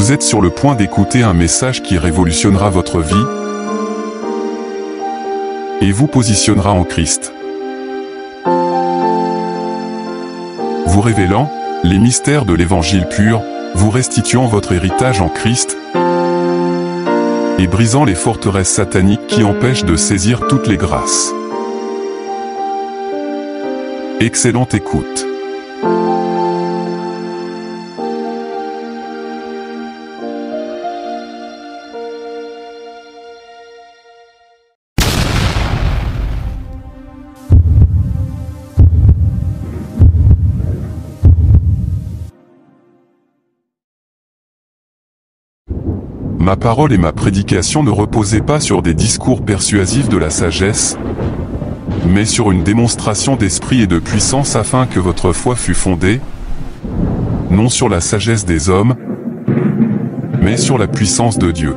Vous êtes sur le point d'écouter un message qui révolutionnera votre vie et vous positionnera en Christ. Vous révélant les mystères de l'évangile pur, vous restituant votre héritage en Christ et brisant les forteresses sataniques qui empêchent de saisir toutes les grâces. Excellente écoute. Ma parole et ma prédication ne reposaient pas sur des discours persuasifs de la sagesse, mais sur une démonstration d'esprit et de puissance afin que votre foi fût fondée, non sur la sagesse des hommes, mais sur la puissance de Dieu.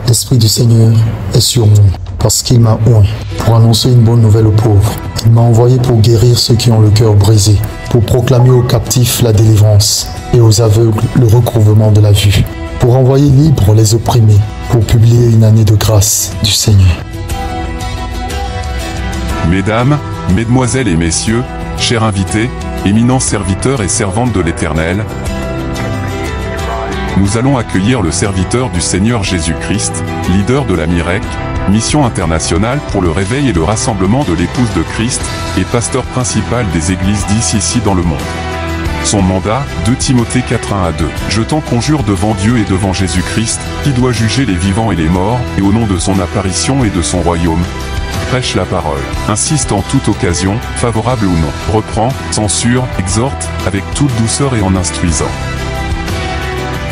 L'Esprit du Seigneur est sur moi, parce qu'il m'a oint pour annoncer une bonne nouvelle aux pauvres. Il m'a envoyé pour guérir ceux qui ont le cœur brisé, pour proclamer aux captifs la délivrance et aux aveugles le recouvrement de la vue, pour envoyer libres les opprimés, pour publier une année de grâce du Seigneur. Mesdames, mesdemoiselles et messieurs, chers invités, éminents serviteurs et servantes de l'Éternel, nous allons accueillir le serviteur du Seigneur Jésus-Christ, leader de la MIREC, mission internationale pour le réveil et le rassemblement de l'épouse de Christ, et pasteur principal des églises d'ici dans le monde. Son mandat, 2 Timothée 4:1-2. Je t'en conjure devant Dieu et devant Jésus-Christ, qui doit juger les vivants et les morts, et au nom de son apparition et de son royaume, prêche la parole, insiste en toute occasion, favorable ou non, reprend, censure, exhorte, avec toute douceur et en instruisant.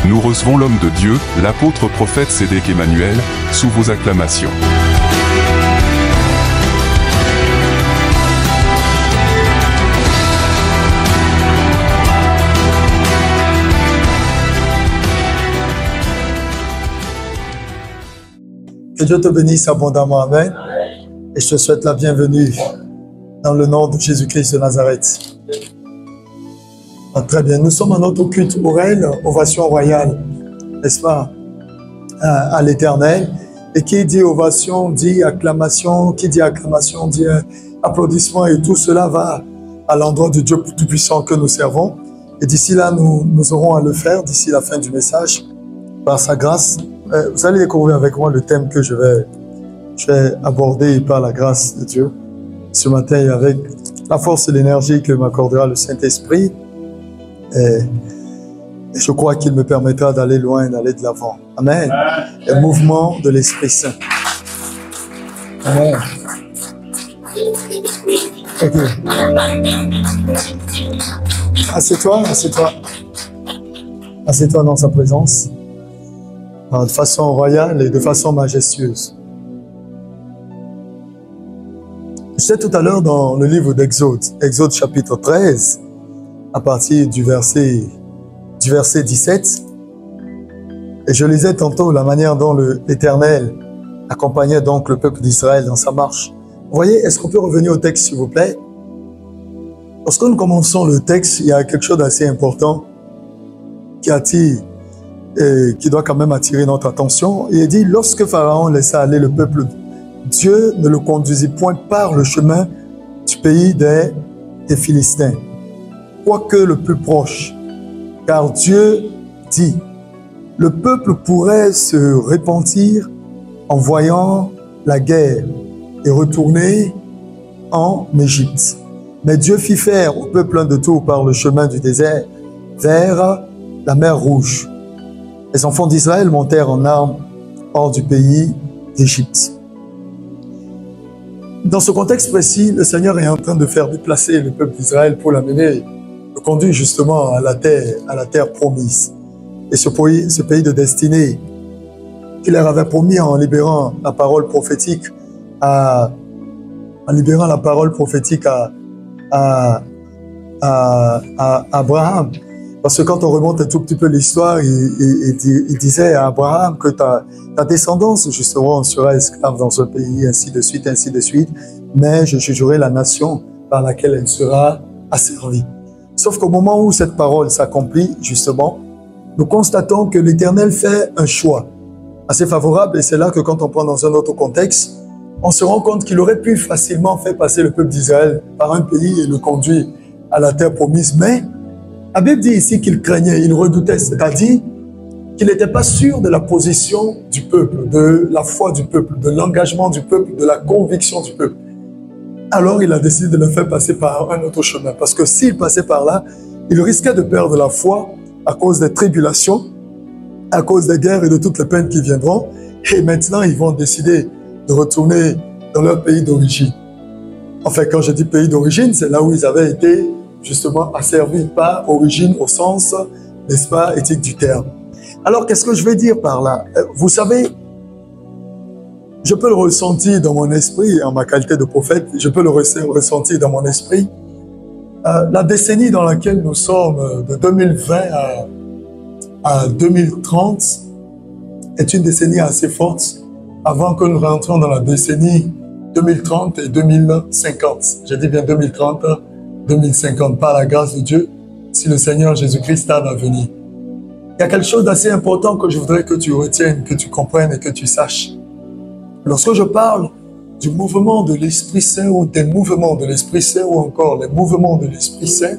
Nous recevons l'homme de Dieu, l'apôtre prophète Sédéc Emmanuel, sous vos acclamations. Que Dieu te bénisse abondamment, amen. Et je te souhaite la bienvenue dans le nom de Jésus-Christ de Nazareth. Ah, très bien, nous sommes à notre culte orel, ovation royale, n'est-ce pas, à l'Éternel. Et qui dit ovation, dit acclamation, qui dit acclamation, dit applaudissement, et tout cela va à l'endroit de Dieu Tout-Puissant que nous servons. Et d'ici là, nous aurons à le faire, d'ici la fin du message, par sa grâce. Vous allez découvrir avec moi le thème que je vais aborder par la grâce de Dieu ce matin, avec la force et l'énergie que m'accordera le Saint-Esprit. Et je crois qu'il me permettra d'aller loin, d'aller de l'avant. Amen. Le mouvement de l'Esprit Saint. Amen. Ok. Assieds-toi, assieds-toi. Assieds-toi dans sa présence. De façon royale et de façon majestueuse. J'étais tout à l'heure dans le livre d'Exode, Exode chapitre 13, à partir du verset 17. Et je lisais tantôt la manière dont l'Éternel accompagnait donc le peuple d'Israël dans sa marche. Vous voyez, est-ce qu'on peut revenir au texte, s'il vous plaît? Lorsque nous commençons le texte, il y a quelque chose d'assez important qui attire et qui doit quand même attirer notre attention. Il est dit, lorsque Pharaon laissa aller le peuple, Dieu ne le conduisit point par le chemin du pays des Philistins, quoique le plus proche. Car Dieu dit, le peuple pourrait se repentir en voyant la guerre et retourner en Égypte. Mais Dieu fit faire au peuple un détour par le chemin du désert vers la mer Rouge. Les enfants d'Israël montèrent en armes hors du pays d'Égypte. Dans ce contexte précis, le Seigneur est en train de faire déplacer le peuple d'Israël pour l'amener, le conduire justement à la terre promise. Et ce pays de destinée qu'il leur avait promis en libérant la parole prophétique à Abraham. Parce que quand on remonte un tout petit peu l'histoire, il disait à Abraham que ta descendance, justement, sera esclave dans ce pays, ainsi de suite, mais je jugerai la nation par laquelle elle sera asservie. Sauf qu'au moment où cette parole s'accomplit, justement, nous constatons que l'Éternel fait un choix assez favorable, et c'est là que quand on prend dans un autre contexte, on se rend compte qu'il aurait pu facilement faire passer le peuple d'Israël par un pays et le conduire à la terre promise, mais la Bible dit ici qu'il craignait, il redoutait, c'est-à-dire qu'il n'était pas sûr de la position du peuple, de la foi du peuple, de l'engagement du peuple, de la conviction du peuple. Alors il a décidé de le faire passer par un autre chemin, parce que s'il passait par là, il risquait de perdre la foi à cause des tribulations, à cause des guerres et de toutes les peines qui viendront, et maintenant ils vont décider de retourner dans leur pays d'origine. Enfin, quand je dis pays d'origine, c'est là où ils avaient été justement asservis, pas origine au sens, n'est-ce pas, éthique du terme. Alors, qu'est-ce que je vais dire par là? Vous savez, je peux le ressentir dans mon esprit, en ma qualité de prophète, je peux le ressentir dans mon esprit. La décennie dans laquelle nous sommes, de 2020 à 2030, est une décennie assez forte, avant que nous rentrions dans la décennie 2030 et 2050. Je dis bien 2030, 2050, par la grâce de Dieu, si le Seigneur Jésus-Christ tarde à venir. Il y a quelque chose d'assez important que je voudrais que tu retiennes, que tu comprennes et que tu saches. Lorsque je parle du mouvement de l'Esprit Saint ou des mouvements de l'Esprit Saint ou encore les mouvements de l'Esprit Saint,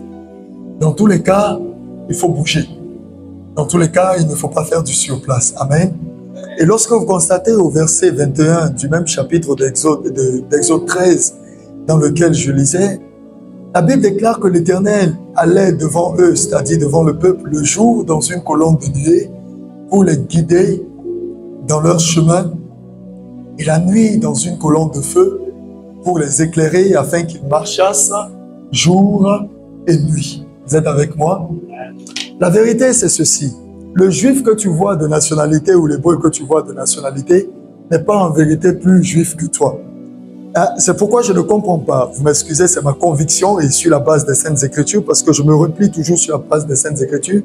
dans tous les cas, il faut bouger. Dans tous les cas, il ne faut pas faire du surplace. Amen. Et lorsque vous constatez au verset 21 du même chapitre d'Exode 13, dans lequel je lisais, la Bible déclare que l'Éternel allait devant eux, c'est-à-dire devant le peuple, le jour dans une colonne de nuée pour les guider dans leur chemin, et la nuit dans une colonne de feu pour les éclairer afin qu'ils marchassent jour et nuit. Vous êtes avec moi? La vérité, c'est ceci. Le juif que tu vois de nationalité ou l'hébreu que tu vois de nationalité n'est pas en vérité plus juif que toi. C'est pourquoi je ne comprends pas. Vous m'excusez, c'est ma conviction et sur la base des Saintes Écritures, parce que je me replie toujours sur la base des Saintes Écritures.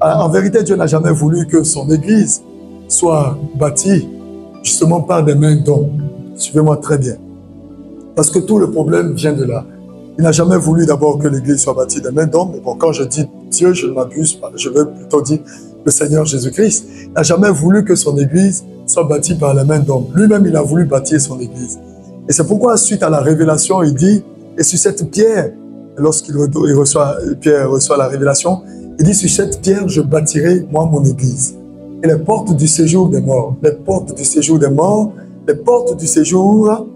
En vérité, Dieu n'a jamais voulu que son Église soit bâtie justement par des mains d'hommes. Suivez-moi très bien. Parce que tout le problème vient de là. Il n'a jamais voulu d'abord que l'Église soit bâtie des mains d'hommes. Mais bon, quand je dis Dieu, je ne m'abuse pas. Je veux plutôt dire le Seigneur Jésus-Christ. Il n'a jamais voulu que son Église soit bâtie par les mains d'hommes. Lui-même, il a voulu bâtir son Église. Et c'est pourquoi, suite à la révélation, il dit, et sur cette pierre, Pierre reçoit la révélation, il dit, sur cette pierre, je bâtirai, moi, mon Église. Et les portes du séjour des morts, les portes du séjour des morts, les portes du séjour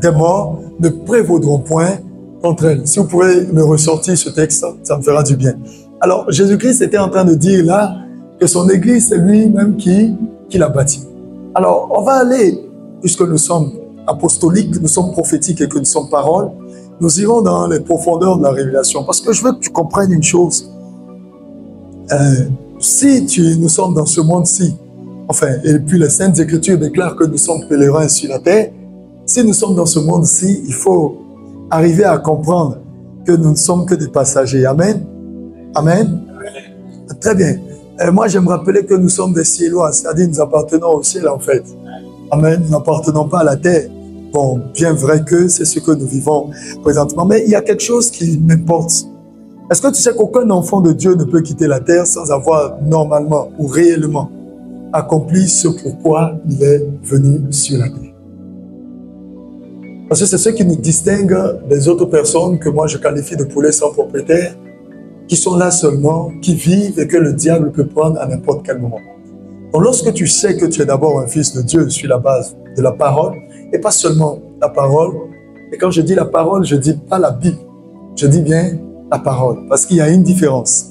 des morts ne prévaudront point contre elles. Si vous pouvez me ressortir ce texte, ça me fera du bien. Alors, Jésus-Christ était en train de dire là que son Église, c'est lui-même qui l'a bâtie. Alors, on va aller, puisque nous sommes apostoliques, nous sommes prophétiques et que nous sommes paroles, nous irons dans les profondeurs de la révélation. Parce que je veux que tu comprennes une chose. Nous sommes dans ce monde-ci, enfin, et puis les Saintes Écritures déclarent que nous sommes pèlerins sur la terre, si nous sommes dans ce monde-ci, il faut arriver à comprendre que nous ne sommes que des passagers. Amen. Amen. Très bien. Moi, je me rappelais que nous sommes des ciélois, c'est-à-dire nous appartenons au ciel en fait. Amen. Nous n'appartenons pas à la terre. Bon, bien vrai que c'est ce que nous vivons présentement, mais il y a quelque chose qui m'importe. Est-ce que tu sais qu'aucun enfant de Dieu ne peut quitter la terre sans avoir normalement ou réellement accompli ce pourquoi il est venu sur la terre? Parce que c'est ce qui nous distingue des autres personnes que moi je qualifie de poulets sans propriétaire, qui sont là seulement, qui vivent et que le diable peut prendre à n'importe quel moment. Donc lorsque tu sais que tu es d'abord un fils de Dieu sur la base de la parole, et pas seulement la parole, et quand je dis la parole, je dis pas la Bible, je dis bien la parole, parce qu'il y a une différence.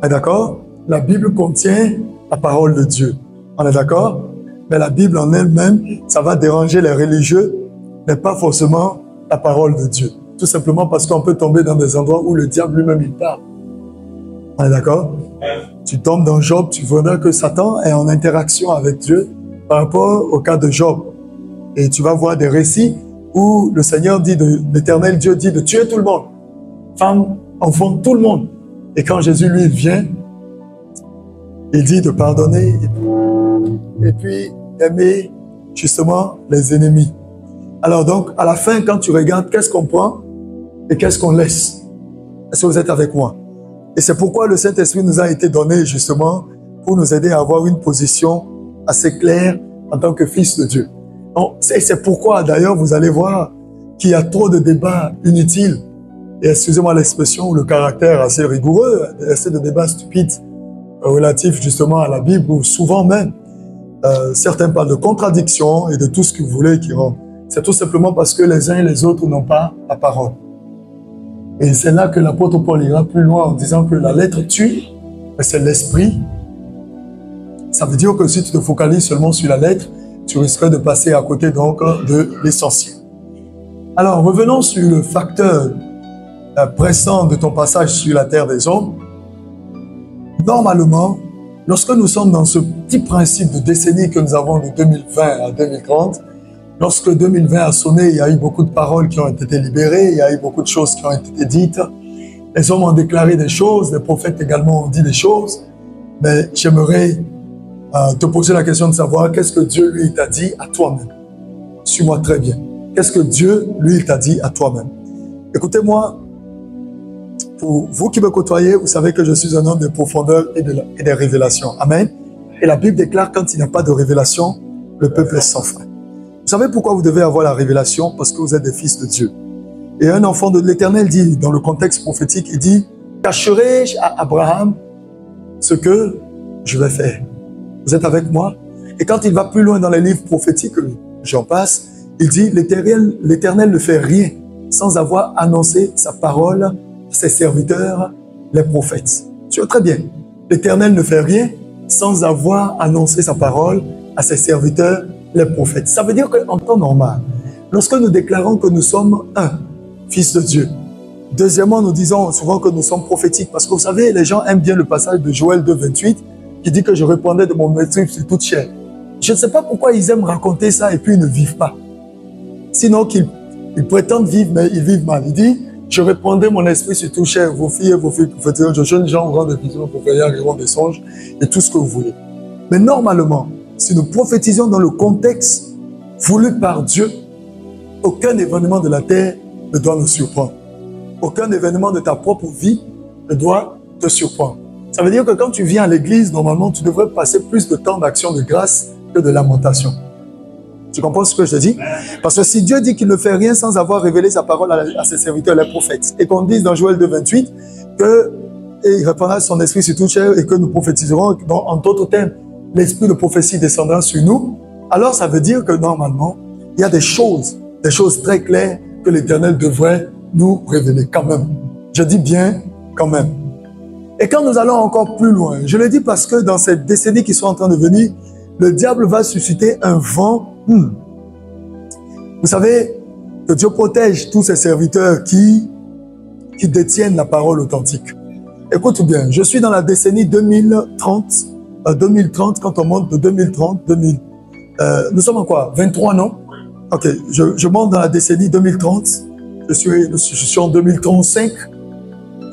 On est d'accord? La Bible contient la parole de Dieu. On est d'accord? Mais la Bible en elle-même, ça va déranger les religieux, mais pas forcément la parole de Dieu. Tout simplement parce qu'on peut tomber dans des endroits où le diable lui-même il parle. On est d'accord? Tu tombes dans Job, tu verras que Satan est en interaction avec Dieu par rapport au cas de Job. Et tu vas voir des récits où le Seigneur dit, l'Éternel Dieu dit de tuer tout le monde. Femmes, enfants, tout le monde. Et quand Jésus, lui, vient, il dit de pardonner et puis aimer justement les ennemis. Alors donc, à la fin, quand tu regardes, qu'est-ce qu'on prend et qu'est-ce qu'on laisse? Est-ce que vous êtes avec moi? Et c'est pourquoi le Saint-Esprit nous a été donné justement pour nous aider à avoir une position assez claire en tant que fils de Dieu. C'est pourquoi d'ailleurs vous allez voir qu'il y a trop de débats inutiles et excusez-moi l'expression, le caractère assez rigoureux, assez de débats stupides relatifs justement à la Bible où souvent même certains parlent de contradictions et de tout ce que vous voulez qui rend. C'est tout simplement parce que les uns et les autres n'ont pas la parole. Et c'est là que l'apôtre Paul ira plus loin en disant que la lettre tue, mais c'est l'esprit. Ça veut dire que si tu te focalises seulement sur la lettre, tu risquerais de passer à côté donc de l'essentiel. Alors revenons sur le facteur pressant de ton passage sur la terre des hommes. Normalement, lorsque nous sommes dans ce petit principe de décennie que nous avons de 2020 à 2030, lorsque 2020 a sonné, il y a eu beaucoup de paroles qui ont été libérées, il y a eu beaucoup de choses qui ont été dites. Les hommes ont déclaré des choses, les prophètes également ont dit des choses. Mais j'aimerais te poser la question de savoir qu'est-ce que Dieu, lui, t'a dit à toi-même. Suis-moi très bien. Qu'est-ce que Dieu, lui, t'a dit à toi-même? Écoutez-moi, pour vous qui me côtoyez, vous savez que je suis un homme de profondeur et des révélations. Amen. Et la Bible déclare quand il n'y a pas de révélation, le peuple est sans frein. Vous savez pourquoi vous devez avoir la révélation? Parce que vous êtes des fils de Dieu. Et un enfant de l'Éternel dit, dans le contexte prophétique, il dit, cacherai-je à Abraham ce que je vais faire? Vous êtes avec moi? Et quand il va plus loin dans les livres prophétiques, j'en passe, il dit, l'Éternel ne fait rien sans avoir annoncé sa parole à ses serviteurs, les prophètes. Tu vois très bien. L'Éternel ne fait rien sans avoir annoncé sa parole à ses serviteurs, les prophètes. Ça veut dire qu'en temps normal, lorsque nous déclarons que nous sommes un fils de Dieu, deuxièmement, nous disons souvent que nous sommes prophétiques, parce que vous savez, les gens aiment bien le passage de Joël 2,28 qui dit que je répondais de mon maîtrise sur toute chair. Je ne sais pas pourquoi ils aiment raconter ça et puis ils ne vivent pas. Sinon qu'ils prétendent vivre, mais ils vivent mal. Il dit, je répandais mon esprit sur toute chair, vos filles prophétiseront, de jeunes gens auront des visions, vos vieillards auront des songes, et tout ce que vous voulez. Mais normalement, si nous prophétisons dans le contexte voulu par Dieu, aucun événement de la terre ne doit nous surprendre. Aucun événement de ta propre vie ne doit te surprendre. Ça veut dire que quand tu viens à l'église, normalement, tu devrais passer plus de temps d'action de grâce que de lamentation. Tu comprends ce que je te dis? Parce que si Dieu dit qu'il ne fait rien sans avoir révélé sa parole à ses serviteurs, les prophètes, et qu'on dise dans Joël 2,28 qu'il répandra son esprit sur toute chair et que nous prophétiserons, en d'autres termes, l'esprit de prophétie descendra sur nous, alors ça veut dire que normalement, il y a des choses très claires que l'Éternel devrait nous révéler quand même. Je dis bien quand même. Et quand nous allons encore plus loin, je le dis parce que dans cette décennie qui sont en train de venir, le diable va susciter un vent. Vous savez que Dieu protège tous ses serviteurs qui détiennent la parole authentique. Écoute bien, je suis dans la décennie 2030, quand on monte de 2030, nous sommes en quoi? 23, non? Ok, je monte dans la décennie 2030, je suis en 2035,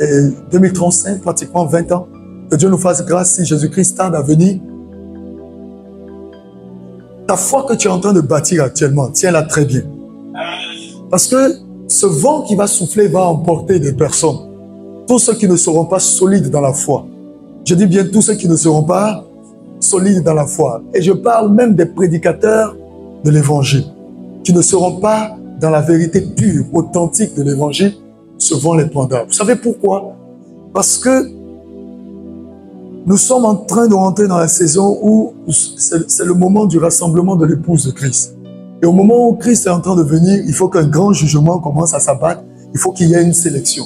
et 2035, pratiquement 20 ans. Que Dieu nous fasse grâce si Jésus-Christ tarde à venir. Ta foi que tu es en train de bâtir actuellement, tiens-la très bien. Parce que ce vent qui va souffler va emporter des personnes. Tous ceux qui ne seront pas solides dans la foi. Je dis bien tous ceux qui ne seront pas solides dans la foi. Et je parle même des prédicateurs de l'évangile. Qui ne seront pas dans la vérité pure, authentique de l'évangile. Ce vent les prendra. Vous savez pourquoi? Parce que nous sommes en train de rentrer dans la saison où c'est le moment du rassemblement de l'épouse de Christ. Et au moment où Christ est en train de venir, il faut qu'un grand jugement commence à s'abattre. Il faut qu'il y ait une sélection.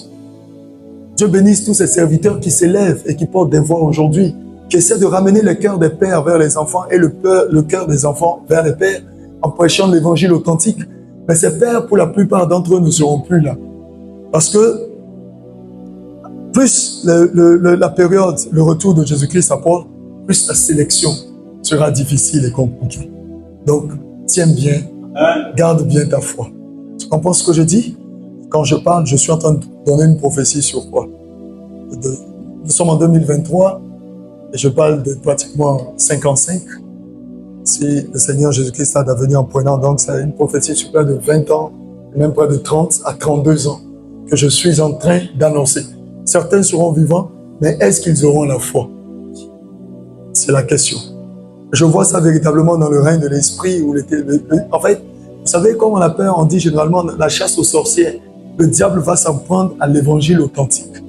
Dieu bénisse tous ses serviteurs qui s'élèvent et qui portent des voix aujourd'hui, qui essaient de ramener le cœur des pères vers les enfants et le cœur des enfants vers les pères en prêchant l'évangile authentique. Mais ces pères, pour la plupart d'entre eux, ne seront plus là. Parce que plus la période, le retour de Jésus-Christ approche, plus la sélection sera difficile et compliquée. Donc, tiens bien, garde bien ta foi. Tu comprends ce que je dis? Quand je parle, je suis en train de donner une prophétie sur quoi? nous sommes en 2023 et je parle de pratiquement 55. Si le Seigneur Jésus-Christ a d'avenir en prenant, donc c'est une prophétie sur près de 20 ans, même près de 30 à 32 ans, que je suis en train d'annoncer. Certains seront vivants, mais est-ce qu'ils auront la foi? C'est la question. Je vois ça véritablement dans le règne de l'esprit. En fait, vous savez, comme on appelle, on dit généralement la chasse aux sorcières. Le diable va s'en prendre à l'évangile authentique.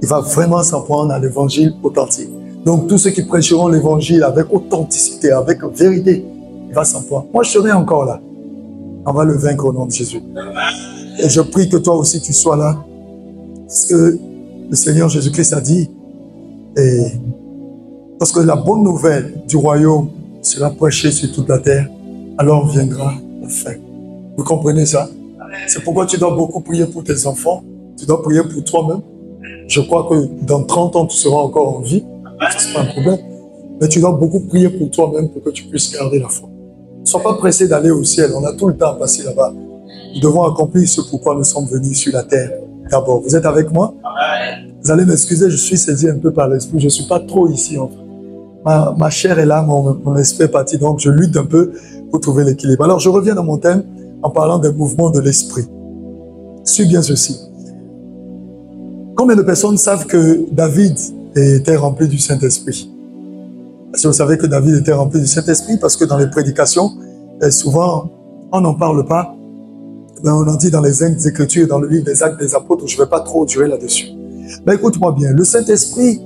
Il va vraiment s'en prendre à l'évangile authentique. Donc, tous ceux qui prêcheront l'évangile avec authenticité, avec vérité, il va s'en prendre. Moi, je serai encore là. On va le vaincre au nom de Jésus. Et je prie que toi aussi, tu sois là. Parce que le Seigneur Jésus-Christ a dit, et parce que la bonne nouvelle du royaume sera prêchée sur toute la terre, alors viendra la fin. Vous comprenez ça? C'est pourquoi tu dois beaucoup prier pour tes enfants. Tu dois prier pour toi-même. Je crois que dans 30 ans, tu seras encore en vie. Ce n'est pas un problème. Mais tu dois beaucoup prier pour toi-même pour que tu puisses garder la foi. Ne sois pas pressé d'aller au ciel. On a tout le temps à passer là-bas. Nous devons accomplir ce pourquoi nous sommes venus sur la terre. D'abord, vous êtes avec moi? Vous allez m'excuser, je suis saisi un peu par l'esprit. Je ne suis pas trop ici. En fait. Ma chair est là, mon esprit est parti. Donc, je lutte un peu pour trouver l'équilibre. Alors, je reviens dans mon thème en parlant des mouvements de l'esprit. Suis bien ceci. Combien de personnes savent que David était rempli du Saint-Esprit? Est-ce que vous savez que David était rempli du Saint-Esprit? Parce que dans les prédications, souvent, on n'en parle pas. Mais on en dit dans les Écritures, dans le livre des Actes des Apôtres, je ne vais pas trop durer là-dessus. Mais écoute-moi bien, le Saint-Esprit,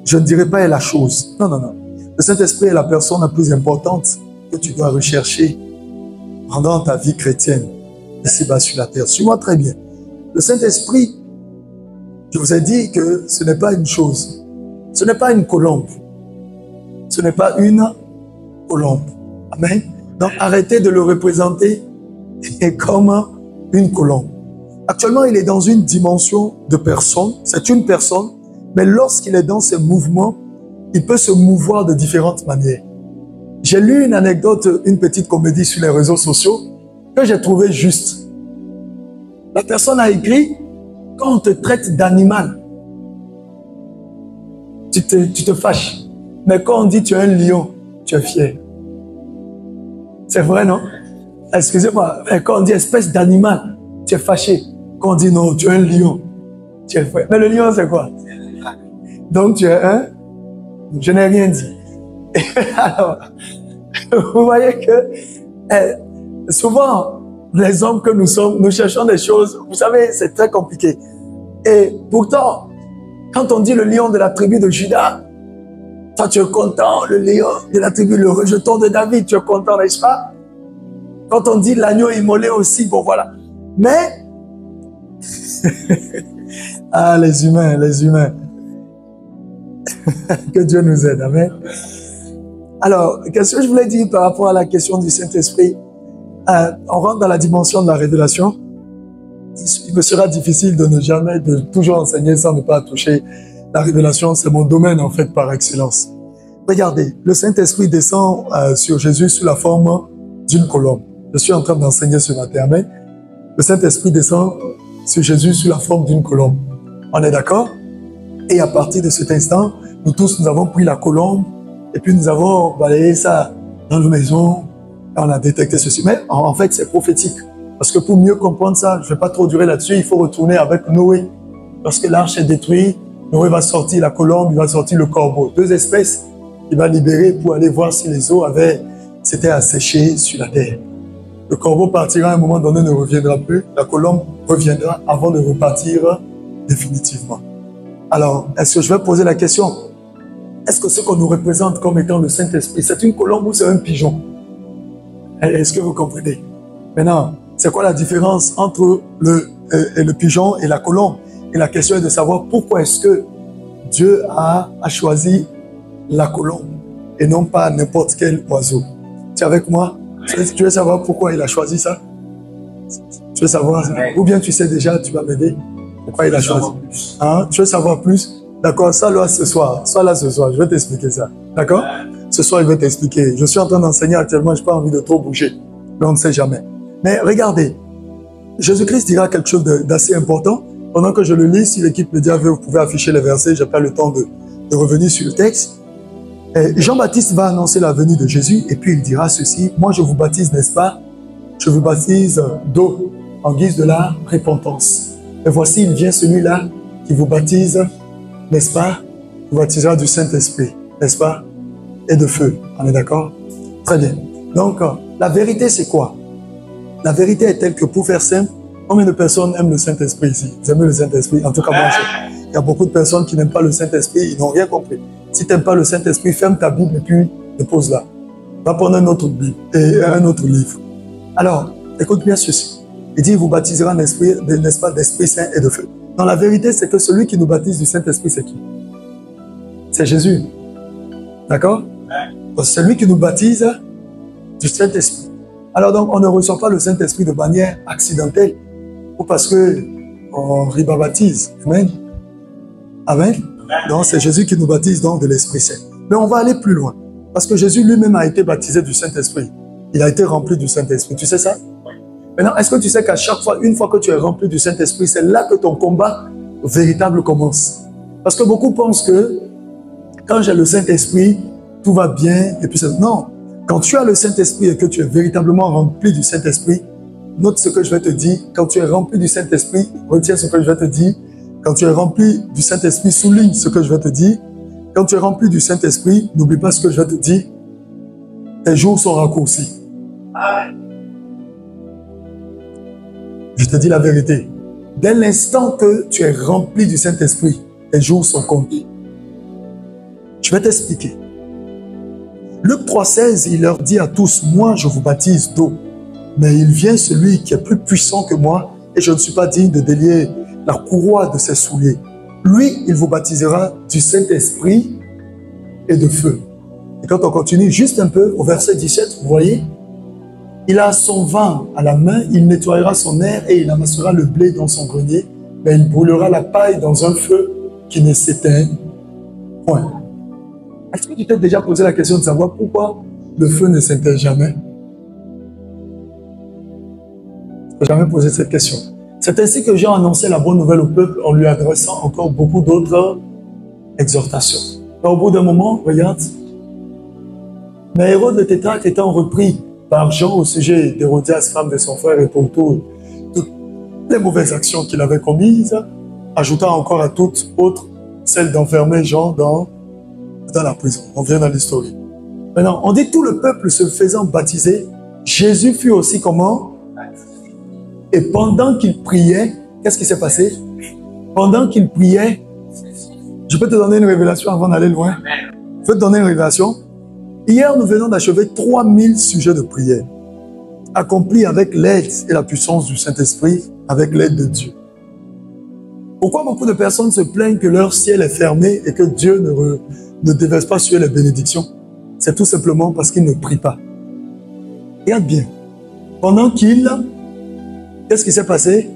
je ne dirais pas est la chose. Non, non, non. Le Saint-Esprit est la personne la plus importante que tu dois rechercher pendant ta vie chrétienne, ici-bas sur la terre. Suis-moi très bien. Le Saint-Esprit, je vous ai dit que ce n'est pas une chose. Ce n'est pas une colombe. Ce n'est pas une colombe. Amen. Donc arrêtez de le représenter comme une colombe. Actuellement, il est dans une dimension de personne. C'est une personne, mais lorsqu'il est dans ses mouvements, il peut se mouvoir de différentes manières. J'ai lu une anecdote, une petite comédie sur les réseaux sociaux que j'ai trouvé juste. La personne a écrit: quand on te traite d'animal, tu te fâches. Mais quand on dit tu es un lion, tu es fier. C'est vrai, non? Excusez-moi, quand on dit espèce d'animal, tu es fâché. Quand on dit non, tu es un lion, tu es fier. Mais le lion, c'est quoi? Donc tu es un... Je n'ai rien dit. Alors, vous voyez que souvent, les hommes que nous sommes, nous cherchons des choses, vous savez, c'est très compliqué. Et pourtant, quand on dit le lion de la tribu de Juda, toi tu es content, le lion de la tribu, le rejeton de David, tu es content, n'est-ce pas? Quand on dit l'agneau immolé aussi, bon voilà. Mais, ah les humains, les humains. Que Dieu nous aide, amen. Alors, qu'est-ce que je voulais dire par rapport à la question du Saint-Esprit? On rentre dans la dimension de la révélation. Il me sera difficile de toujours enseigner sans ne pas toucher la révélation. C'est mon domaine, en fait, par excellence. Regardez, le Saint-Esprit descend sur Jésus sous la forme d'une colombe. Je suis en train d'enseigner ce matin, amen. Le Saint-Esprit descend sur Jésus sous la forme d'une colombe. On est d'accord? Et à partir de cet instant, nous tous, nous avons pris la colombe et puis nous avons balayé ça dans nos maisons. Et on a détecté ceci. Mais en fait, c'est prophétique. Parce que pour mieux comprendre ça, je ne vais pas trop durer là-dessus, il faut retourner avec Noé. Lorsque l'arche est détruite, Noé va sortir la colombe, il va sortir le corbeau. Deux espèces qu'il va libérer pour aller voir si les eaux s'étaient asséchées sur la terre. Le corbeau partira à un moment donné, ne reviendra plus. La colombe reviendra avant de repartir définitivement. Alors, est-ce que je vais poser la question? Est-ce que ce qu'on nous représente comme étant le Saint-Esprit, c'est une colombe ou c'est un pigeon? Est-ce que vous comprenez? Maintenant, c'est quoi la différence entre le pigeon et la colombe? Et la question est de savoir pourquoi est-ce que Dieu a choisi la colombe et non pas n'importe quel oiseau. Tu es avec moi? Tu veux savoir pourquoi il a choisi ça? Tu veux savoir ça? Ou bien tu sais déjà, tu vas m'aider? Pourquoi il a choisi? Hein? Tu veux savoir plus? D'accord, ça là ce soir. Sois là ce soir, je vais t'expliquer ça. D'accord? Ce soir, je vais t'expliquer. Je suis en train d'enseigner actuellement, je n'ai pas envie de trop bouger. Mais on ne sait jamais. Mais regardez, Jésus-Christ dira quelque chose d'assez important. Pendant que je le lis, si l'équipe média veut, vous pouvez afficher les versets, j'ai pas le temps de revenir sur le texte. Jean-Baptiste va annoncer la venue de Jésus et puis il dira ceci: moi je vous baptise, n'est-ce pas? Je vous baptise d'eau en guise de la repentance. Et voici, il vient celui-là qui vous baptise, n'est-ce pas? Vous baptisera du Saint-Esprit, n'est-ce pas? Et de feu. On est d'accord? Très bien. Donc, la vérité, c'est quoi? La vérité est telle que, pour faire simple, combien de personnes aiment le Saint-Esprit ici? Vous aimez le Saint-Esprit? En tout cas, moi, il y a beaucoup de personnes qui n'aiment pas le Saint-Esprit, ils n'ont rien compris. Si tu n'aimes pas le Saint-Esprit, ferme ta Bible et puis dépose-la. Va prendre un autre Bible et un autre livre. Alors, écoute bien ceci. Il dit, il vous baptisera, n'est-ce pas, d'Esprit Saint et de feu. Non, la vérité, c'est que celui qui nous baptise du Saint-Esprit, c'est qui? C'est Jésus. D'accord? C'est lui qui nous baptise du Saint-Esprit. Alors donc, on ne reçoit pas le Saint-Esprit de manière accidentelle ou parce qu'on ribaptise. Amen. Amen. Donc, c'est Jésus qui nous baptise donc de l'Esprit Saint. Mais on va aller plus loin. Parce que Jésus lui-même a été baptisé du Saint-Esprit. Il a été rempli du Saint-Esprit. Tu sais ça? Maintenant, est-ce que tu sais qu'à chaque fois, une fois que tu es rempli du Saint-Esprit, c'est là que ton combat véritable commence? Parce que beaucoup pensent que quand j'ai le Saint-Esprit, tout va bien. Et puis non. Quand tu as le Saint-Esprit et que tu es véritablement rempli du Saint-Esprit, note ce que je vais te dire. Quand tu es rempli du Saint-Esprit, retiens ce que je vais te dire. Quand tu es rempli du Saint-Esprit, souligne ce que je vais te dire. Quand tu es rempli du Saint-Esprit, n'oublie pas ce que je vais te dire. Tes jours sont raccourcis. Je te dis la vérité. Dès l'instant que tu es rempli du Saint-Esprit, tes jours sont comptés. Je vais t'expliquer. Luc 3,16, il leur dit à tous, moi je vous baptise d'eau, mais il vient celui qui est plus puissant que moi et je ne suis pas digne de délier la courroie de ses souliers. Lui, il vous baptisera du Saint-Esprit et de feu. Et quand on continue juste un peu au verset 17, vous voyez, il a son vin à la main, il nettoyera son aire et il amassera le blé dans son grenier, mais il brûlera la paille dans un feu qui ne s'éteint point. Est-ce que tu t'es déjà posé la question de savoir pourquoi le feu ne s'éteint jamais? Je n'ai jamais posé cette question. C'est ainsi que Jean annonçait la bonne nouvelle au peuple en lui adressant encore beaucoup d'autres exhortations. Et au bout d'un moment, regarde, mais Hérode le tétrarque étant repris par Jean au sujet d'Hérodias, femme de son frère, et pour toutes les mauvaises actions qu'il avait commises, ajoutant encore à toutes autres celle d'enfermer Jean dans la prison. On vient dans l'histoire. Maintenant, on dit tout le peuple se faisant baptiser, Jésus fut aussi comment? Et pendant qu'il priait, qu'est-ce qui s'est passé? Pendant qu'il priait, je peux te donner une révélation avant d'aller loin. Je peux te donner une révélation. Hier, nous venons d'achever 3000 sujets de prière, accomplis avec l'aide et la puissance du Saint-Esprit, avec l'aide de Dieu. Pourquoi beaucoup de personnes se plaignent que leur ciel est fermé et que Dieu ne déverse pas sur eux les bénédictions? C'est tout simplement parce qu'ils ne prient pas. Regarde bien. Pendant qu'il... Qu'est-ce qui s'est passé?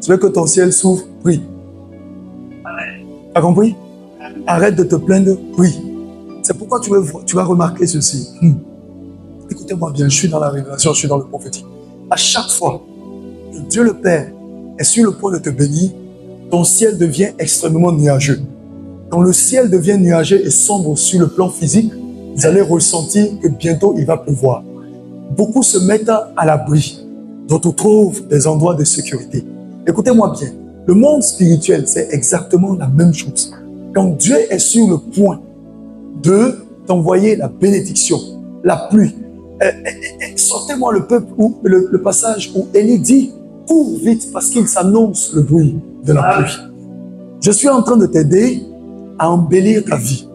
Tu veux que ton ciel s'ouvre? Prie. Tu as compris? Arrête de te plaindre, prie. C'est pourquoi tu vas remarquer ceci. Écoutez-moi bien, je suis dans la révélation, je suis dans le prophétique. À chaque fois que Dieu le Père est sur le point de te bénir, ton ciel devient extrêmement nuageux. Quand le ciel devient nuageux et sombre sur le plan physique, vous allez ressentir que bientôt il va pleuvoir. Beaucoup se mettent à l'abri. D'autres trouvent des endroits de sécurité. Écoutez-moi bien, le monde spirituel, c'est exactement la même chose. Quand Dieu est sur le point de t'envoyer la bénédiction, la pluie, sortez-moi le peuple ou le passage où Élie dit, cours vite parce qu'il s'annonce le bruit de la pluie. Je suis en train de t'aider à embellir ta vie.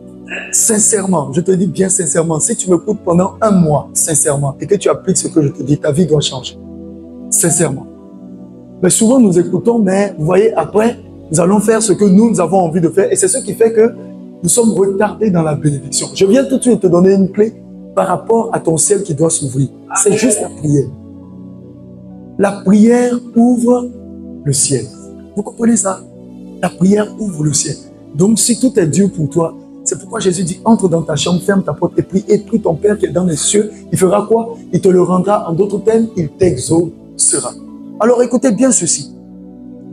Sincèrement, je te dis bien sincèrement, si tu m'écoutes pendant un mois, sincèrement, et que tu appliques ce que je te dis, ta vie doit changer. Sincèrement. Mais souvent nous écoutons, mais vous voyez, après, nous allons faire ce que nous avons envie de faire. Et c'est ce qui fait que nous sommes retardés dans la bénédiction. Je viens tout de suite te donner une clé par rapport à ton ciel qui doit s'ouvrir. C'est juste la prière. La prière ouvre le ciel. Vous comprenez ça? La prière ouvre le ciel. Donc si tout est Dieu pour toi, c'est pourquoi Jésus dit, entre dans ta chambre, ferme ta porte et prie ton Père qui est dans les cieux. Il fera quoi? Il te le rendra. En d'autres termes, il t'exaucera. Alors écoutez bien ceci.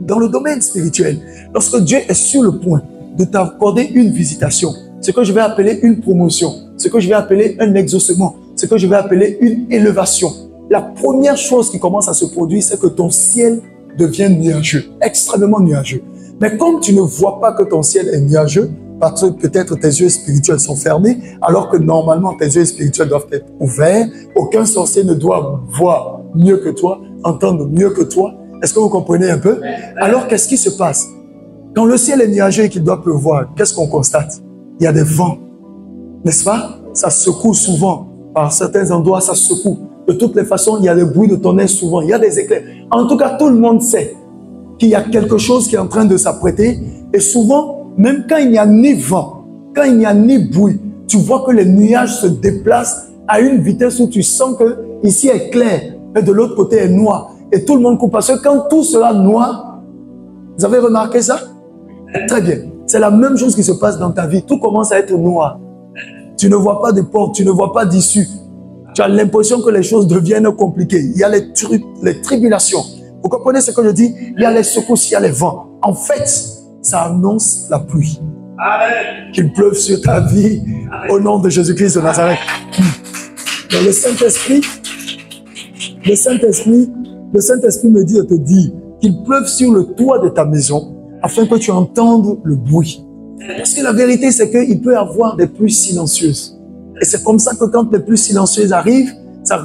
dans le domaine spirituel, lorsque Dieu est sur le point de t'accorder une visitation, ce que je vais appeler une promotion, ce que je vais appeler un exaucement, ce que je vais appeler une élévation, la première chose qui commence à se produire, c'est que ton ciel devient nuageux, extrêmement nuageux. Mais comme tu ne vois pas que ton ciel est nuageux, parce que peut-être tes yeux spirituels sont fermés, alors que normalement tes yeux spirituels doivent être ouverts, aucun sorcier ne doit voir mieux que toi, entendre mieux que toi. Est-ce que vous comprenez un peu? Alors qu'est-ce qui se passe? Quand le ciel est nuageux et qu'il doit pleuvoir, qu'est-ce qu'on constate? Il y a des vents, n'est-ce pas? Ça secoue souvent, par certains endroits ça secoue. De toutes les façons, il y a des bruits de tonnerre souvent, il y a des éclairs. En tout cas, tout le monde sait qu'il y a quelque chose qui est en train de s'apprêter. Et souvent, même quand il n'y a ni vent, quand il n'y a ni bruit, tu vois que les nuages se déplacent à une vitesse où tu sens que ici est clair, mais de l'autre côté est noir. Et tout le monde coupe. Parce que quand tout sera noir, vous avez remarqué ça? Très bien. C'est la même chose qui se passe dans ta vie. Tout commence à être noir. Tu ne vois pas de porte, tu ne vois pas d'issue. Tu as l'impression que les choses deviennent compliquées. Il y a les tribulations. Vous comprenez ce que je dis? Il y a les secousses, il y a les vents. En fait, ça annonce la pluie. Qu'il pleuve sur ta vie au nom de Jésus-Christ de Nazareth. Dans le Saint-Esprit me dit de te dire qu'il pleuve sur le toit de ta maison afin que tu entendes le bruit. Parce que la vérité, c'est qu'il peut y avoir des pluies silencieuses. Et c'est comme ça que quand les pluies silencieuses arrivent,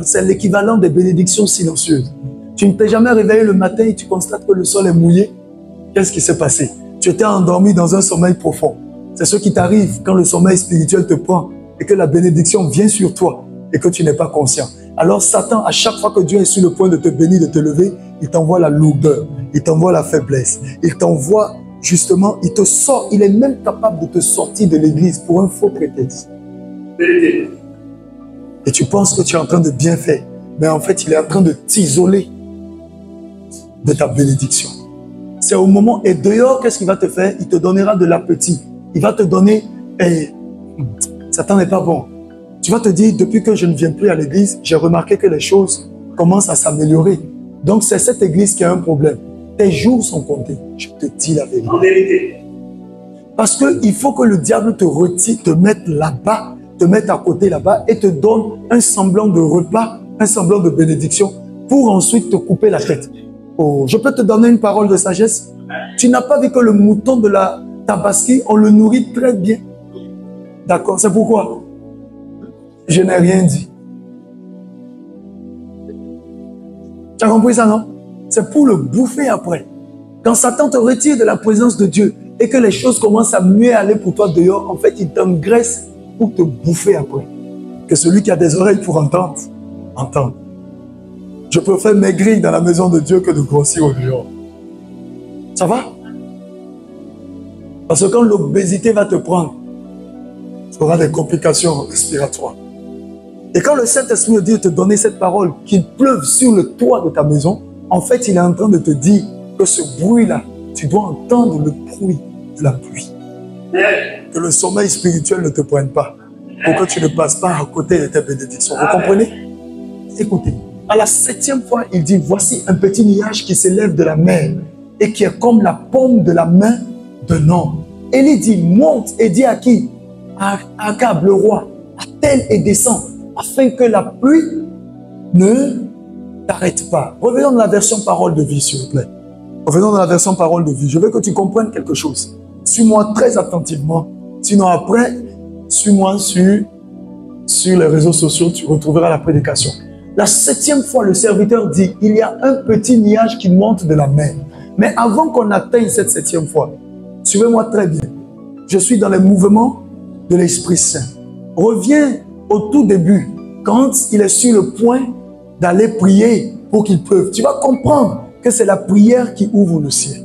c'est l'équivalent des bénédictions silencieuses. Tu ne t'es jamais réveillé le matin et tu constates que le sol est mouillé. Qu'est-ce qui s'est passé? Tu étais endormi dans un sommeil profond. C'est ce qui t'arrive quand le sommeil spirituel te prend et que la bénédiction vient sur toi et que tu n'es pas conscient. Alors Satan, à chaque fois que Dieu est sur le point de te bénir, de te lever, il t'envoie la lourdeur, il t'envoie la faiblesse, il t'envoie justement, il te sort, il est même capable de te sortir de l'église pour un faux prétexte. Et tu penses que tu es en train de bien faire, mais en fait, il est en train de t'isoler de ta bénédiction. C'est au moment, et dehors, qu'est-ce qu'il va te faire? Il te donnera de l'appétit. Il va te donner, Satan n'est pas bon. Tu vas te dire, depuis que je ne viens plus à l'église, j'ai remarqué que les choses commencent à s'améliorer. Donc c'est cette église qui a un problème. Tes jours sont comptés. Je te dis la vérité. En vérité. Parce qu'il faut que le diable te retire, te mette là-bas, te mette à côté là-bas et te donne un semblant de repas, un semblant de bénédiction pour ensuite te couper la tête. Oh, je peux te donner une parole de sagesse? Tu n'as pas vu que le mouton de la Tabaski, on le nourrit très bien. D'accord, c'est pourquoi? Je n'ai rien dit. Tu as compris ça, non? C'est pour le bouffer après. Quand Satan te retire de la présence de Dieu et que les choses commencent à mieux aller pour toi dehors, en fait, il t'engraisse pour te bouffer après. Que celui qui a des oreilles pour entendre, entende. Je préfère maigrir dans la maison de Dieu que de grossir au dehors. Ça va? Parce que quand l'obésité va te prendre, tu auras des complications respiratoires. Et quand le Saint-Esprit me dit de te donner cette parole, qu'il pleuve sur le toit de ta maison, en fait, il est en train de te dire que ce bruit-là, tu dois entendre le bruit de la pluie. Que le sommeil spirituel ne te prenne pas, pour que tu ne passes pas à côté de tes bénédictions. Vous comprenez? Écoutez, à la 7e fois, il dit, voici un petit nuage qui s'élève de la mer et qui est comme la paume de la main d'un homme. Et il dit, monte et dis à qui? À Akab, le roi, attelle et descend, afin que la pluie ne t'arrête pas. Revenons dans la version parole de vie, s'il vous plaît. Revenons dans la version parole de vie. Je veux que tu comprennes quelque chose. Suis-moi très attentivement. Sinon après, suis-moi sur les réseaux sociaux, tu retrouveras la prédication. La 7e fois, le serviteur dit, il y a un petit nuage qui monte de la mer. Mais avant qu'on atteigne cette 7e fois, suivez-moi très bien. Je suis dans les mouvements de l'Esprit Saint. Reviens au tout début, quand il est sur le point d'aller prier pour qu'il pleuve. Tu vas comprendre que c'est la prière qui ouvre le ciel.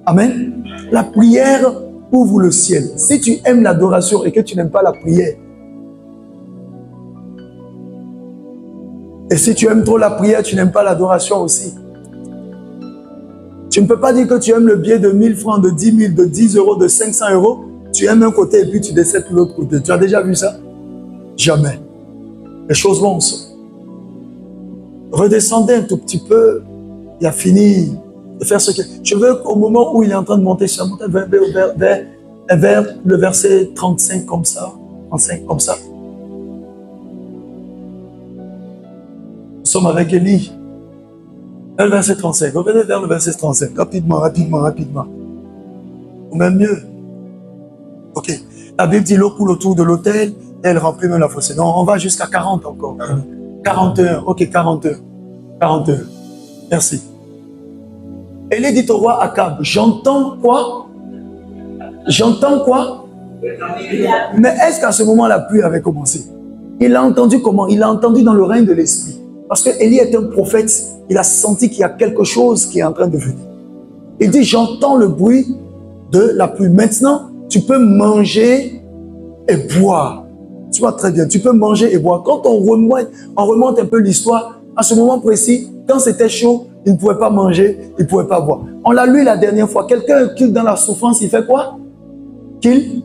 Amen. La prière ouvre le ciel. Si tu aimes l'adoration et que tu n'aimes pas la prière, et si tu aimes trop la prière, tu n'aimes pas l'adoration aussi. Tu ne peux pas dire que tu aimes le billet de 1000 francs, de 10 000, de 10 euros, de 500 euros. Tu aimes un côté et puis tu décèdes de l'autre côté. Tu as déjà vu ça? Jamais. Les choses vont ensemble. Redescendez un tout petit peu. Il a fini faire ce que... Je veux qu'au moment où il est en train de monter, ça monte vers le verset 35 comme ça. 35 comme ça. Nous sommes avec Élie. Vers le verset 35. Revenez vers le verset 35. Rapidement, rapidement, rapidement. Ou même mieux. Ok. La Bible dit l'eau coule autour de l'autel et elle remplit même la fossée. Non, on va jusqu'à 40 encore. 41. Ok, 41. 42. Merci. Élie dit au roi Akab, j'entends quoi? J'entends quoi? Mais est-ce qu'à ce moment la pluie avait commencé? Il a entendu comment? Il a entendu dans le règne de l'esprit. Parce que Élie est un prophète, il a senti qu'il y a quelque chose qui est en train de venir. Il dit, j'entends le bruit de la pluie. Maintenant, tu peux manger et boire. Tu vois très bien, tu peux manger et boire. Quand on remonte un peu l'histoire, à ce moment précis, quand c'était chaud, il ne pouvait pas manger, il ne pouvait pas boire. On l'a lu la dernière fois. Quelqu'un qui est dans la souffrance, il fait quoi? Qu'il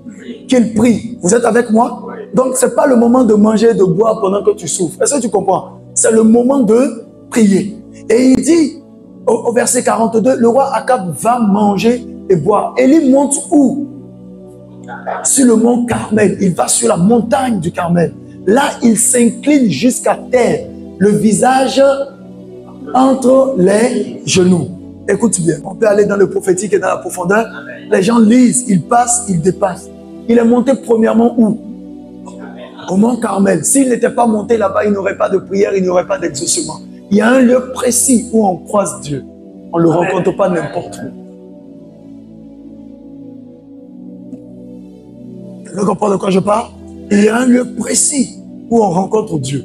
prie. Vous êtes avec moi? Donc, ce n'est pas le moment de manger et de boire pendant que tu souffres. Est-ce que tu comprends? C'est le moment de prier. Et il dit, au verset 42, le roi Akab va manger et boire. Élie monte où? Sur le mont Carmel. Il va sur la montagne du Carmel. Là, il s'incline jusqu'à terre, le visage entre les genoux. Écoute bien, on peut aller dans le prophétique et dans la profondeur. Les gens lisent, ils passent, ils dépassent. Il est monté premièrement où? Au mont Carmel. S'il n'était pas monté là-bas, il n'aurait pas de prière, il n'y aurait pas d'exaucement. Il y a un lieu précis où on croise Dieu. On ne le rencontre pas n'importe où. Vous comprenez de quoi je parle? Il y a un lieu précis où on rencontre Dieu.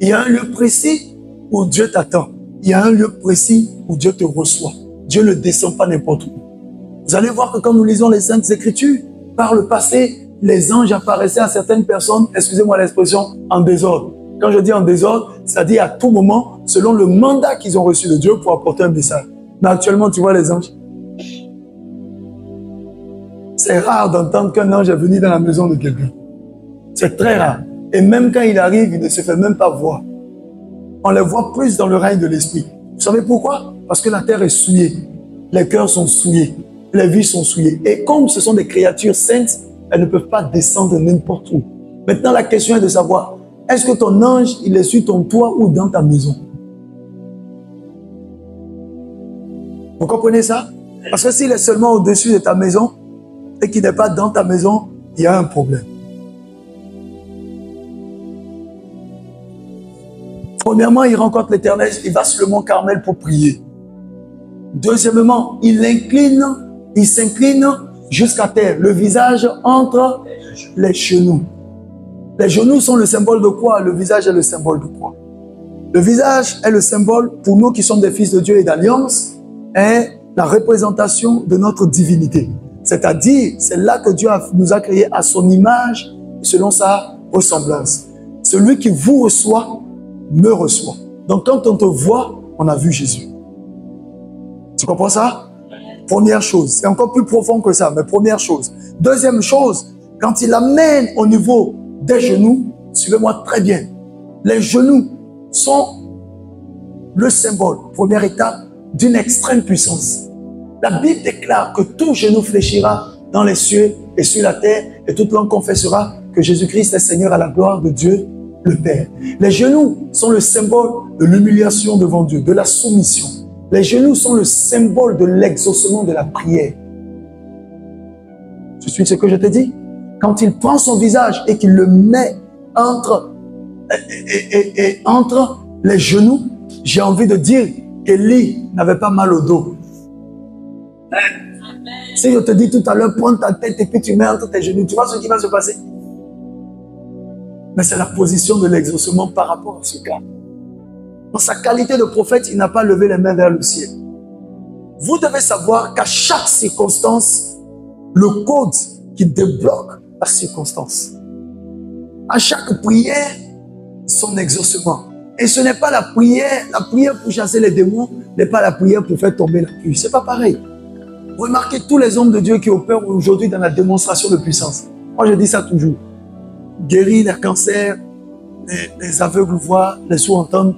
Il y a un lieu précis où Dieu t'attend. Il y a un lieu précis où Dieu te reçoit. Dieu ne descend pas n'importe où. Vous allez voir que quand nous lisons les Saintes Écritures, par le passé, les anges apparaissaient à certaines personnes, excusez-moi l'expression, en désordre. Quand je dis en désordre, c'est-à-dire à tout moment, selon le mandat qu'ils ont reçu de Dieu pour apporter un message. Mais actuellement, tu vois les anges. C'est rare d'entendre qu'un ange est venu dans la maison de quelqu'un. C'est très rare. Et même quand il arrive, il ne se fait même pas voir. On les voit plus dans le règne de l'esprit. Vous savez pourquoi? Parce que la terre est souillée. Les cœurs sont souillés. Les vies sont souillées. Et comme ce sont des créatures saintes, elles ne peuvent pas descendre n'importe où. Maintenant, la question est de savoir, est-ce que ton ange, il est sur ton toit ou dans ta maison? Vous comprenez ça? Parce que s'il est seulement au-dessus de ta maison et qu'il n'est pas dans ta maison, il y a un problème. Premièrement, il rencontre l'Éternel, il va sur le mont Carmel pour prier. Deuxièmement, il s'incline jusqu'à terre, le visage entre les genoux. Les genoux sont le symbole de quoi? Le visage est le symbole de quoi? Le visage est le symbole, pour nous qui sommes des fils de Dieu et d'alliance, est la représentation de notre divinité. C'est-à-dire, c'est là que Dieu nous a créés à son image, selon sa ressemblance. Celui qui vous reçoit, me reçoit. Donc quand on te voit, on a vu Jésus. Tu comprends ça? Première chose, c'est encore plus profond que ça, mais première chose. Deuxième chose, quand il amène au niveau des genoux, suivez-moi très bien, les genoux sont le symbole, première étape, d'une extrême puissance. La Bible déclare que tout genou fléchira dans les cieux et sur la terre, et toute langue confessera que Jésus-Christ est Seigneur à la gloire de Dieu le Père. Les genoux sont le symbole de l'humiliation devant Dieu, de la soumission. Les genoux sont le symbole de l'exaucement de la prière. Tu suis ce que je te dis? Quand il prend son visage et qu'il le met entre les genoux, j'ai envie de dire qu'Élie n'avait pas mal au dos. Si je te dis tout à l'heure, prends ta tête et puis tu mets entre tes genoux, tu vois ce qui va se passer? Mais c'est la position de l'exaucement par rapport à ce cas. Dans sa qualité de prophète, il n'a pas levé les mains vers le ciel. Vous devez savoir qu'à chaque circonstance, le code qui débloque la circonstance. À chaque prière, son exaucement. Et ce n'est pas la prière pour chasser les démons, n'est pas la prière pour faire tomber la pluie. C'est pas pareil. Remarquez tous les hommes de Dieu qui opèrent aujourd'hui dans la démonstration de puissance. Moi, je dis ça toujours. Guérir les cancers, les aveugles voient, les sourds entendent.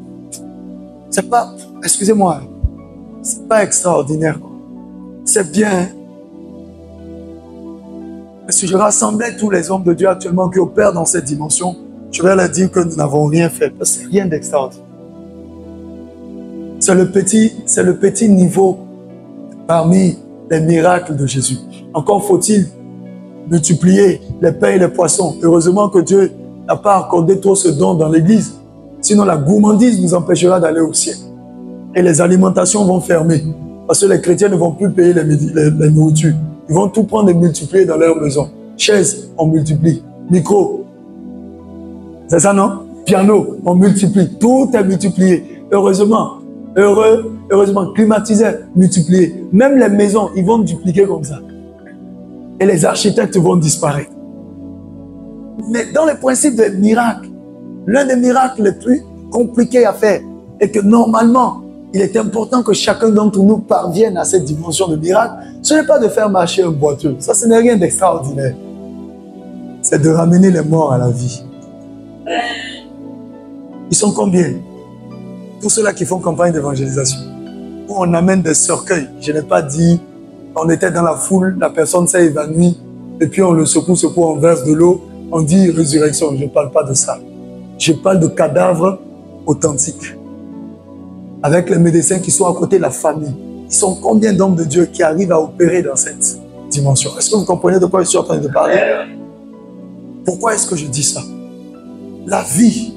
C'est pas, excusez-moi, C'est pas extraordinaire. C'est bien. Hein? Mais si je rassemblais tous les hommes de Dieu actuellement qui opèrent dans cette dimension, je vais leur dire que nous n'avons rien fait. Parce que c'est rien d'extraordinaire. C'est le petit niveau parmi les miracles de Jésus. Encore faut-il multiplier les pains et les poissons. Heureusement que Dieu n'a pas accordé trop ce don dans l'église. Sinon, la gourmandise nous empêchera d'aller au ciel. Et les alimentations vont fermer. Parce que les chrétiens ne vont plus payer les nourritures. Ils vont tout prendre et multiplier dans leur maison. Chaises, on multiplie. Micro. C'est ça, non? Piano, on multiplie. Tout est multiplié. Heureusement. Heureusement. Climatiseur, multiplié. Même les maisons, ils vont dupliquer comme ça. Et les architectes vont disparaître. Mais dans le principe des miracles, l'un des miracles les plus compliqués à faire est que normalement, il est important que chacun d'entre nous parvienne à cette dimension de miracle. Ce n'est pas de faire marcher un boiteux. Ça, ce n'est rien d'extraordinaire. C'est de ramener les morts à la vie. Ils sont combien? Tous ceux-là qui font campagne d'évangélisation. Où on amène des cercueils. Je n'ai pas dit, on était dans la foule, la personne s'est évanouie, et puis on le secoue, on verse de l'eau, on dit résurrection. Je ne parle pas de ça. Je parle de cadavres authentiques. Avec les médecins qui sont à côté de la famille. Ils sont combien d'hommes de Dieu qui arrivent à opérer dans cette dimension? Est-ce que vous comprenez de quoi je suis en train de parler? Pourquoi est-ce que je dis ça? La vie,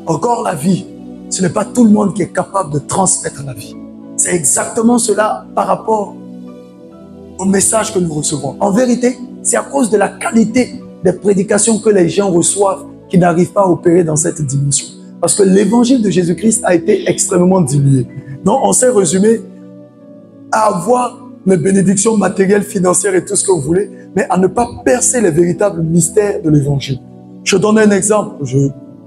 encore la vie, ce n'est pas tout le monde qui est capable de transmettre la vie. C'est exactement cela par rapport au message que nous recevons. En vérité, c'est à cause de la qualité des prédications que les gens reçoivent qui n'arrivent pas à opérer dans cette dimension. Parce que l'évangile de Jésus-Christ a été extrêmement dilué. Donc, on s'est résumé à avoir les bénédictions matérielles, financières et tout ce que vous voulez, mais à ne pas percer les véritables mystères de l'évangile. Je donne un exemple,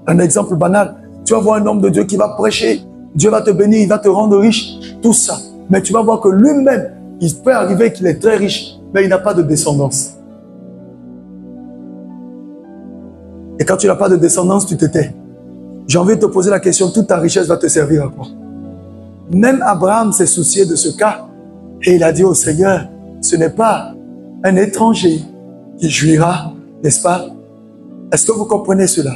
un exemple banal. Tu vas voir un homme de Dieu qui va prêcher, Dieu va te bénir, il va te rendre riche, tout ça. Mais tu vas voir que lui-même, il peut arriver qu'il est très riche, mais il n'a pas de descendance. Et quand tu n'as pas de descendance, tu te tais. J'ai envie de te poser la question, toute ta richesse va te servir à quoi? Même Abraham s'est soucié de ce cas. Et il a dit au Seigneur, ce n'est pas un étranger qui jouira, n'est-ce pas? Est-ce que vous comprenez cela?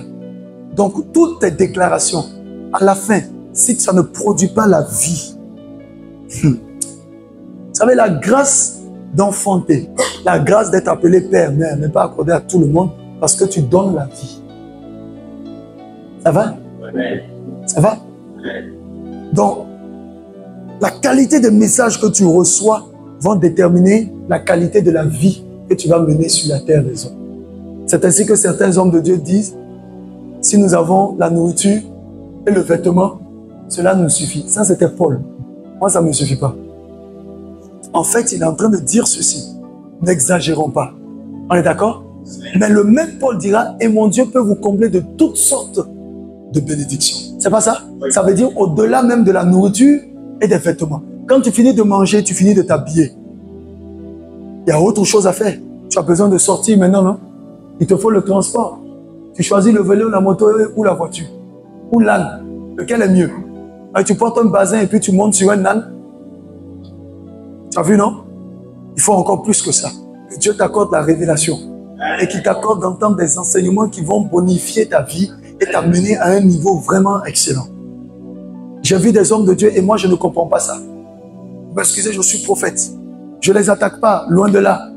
Donc, toutes tes déclarations, à la fin, si ça ne produit pas la vie, vous savez, la grâce d'enfanter, la grâce d'être appelé père, mère, n'est pas accordée à tout le monde parce que tu donnes la vie. Ça va? Ça va? Donc, la qualité des messages que tu reçois vont déterminer la qualité de la vie que tu vas mener sur la terre des hommes. C'est ainsi que certains hommes de Dieu disent, si nous avons la nourriture et le vêtement, cela nous suffit. Ça, c'était Paul. Moi, ça ne me suffit pas. En fait, il est en train de dire ceci. N'exagérons pas. On est d'accord? Mais le même Paul dira, et mon Dieu peut vous combler de toutes sortes de bénédictions. C'est pas ça? Ça veut dire au-delà même de la nourriture et des vêtements. Quand tu finis de manger, tu finis de t'habiller. Il y a autre chose à faire. Tu as besoin de sortir maintenant, non? Il te faut le transport. Tu choisis le vélo, la moto ou la voiture. Ou l'âne. Lequel est mieux? Tu portes un bazin et puis tu montes sur un âne. Tu as vu, non? Il faut encore plus que ça. Que Dieu t'accorde la révélation. Et qu'il t'accorde d'entendre des enseignements qui vont bonifier ta vie et t'amener à un niveau vraiment excellent. J'ai vu des hommes de Dieu et moi je ne comprends pas ça. Vous m'excusez, je suis prophète. Je ne les attaque pas, loin de là.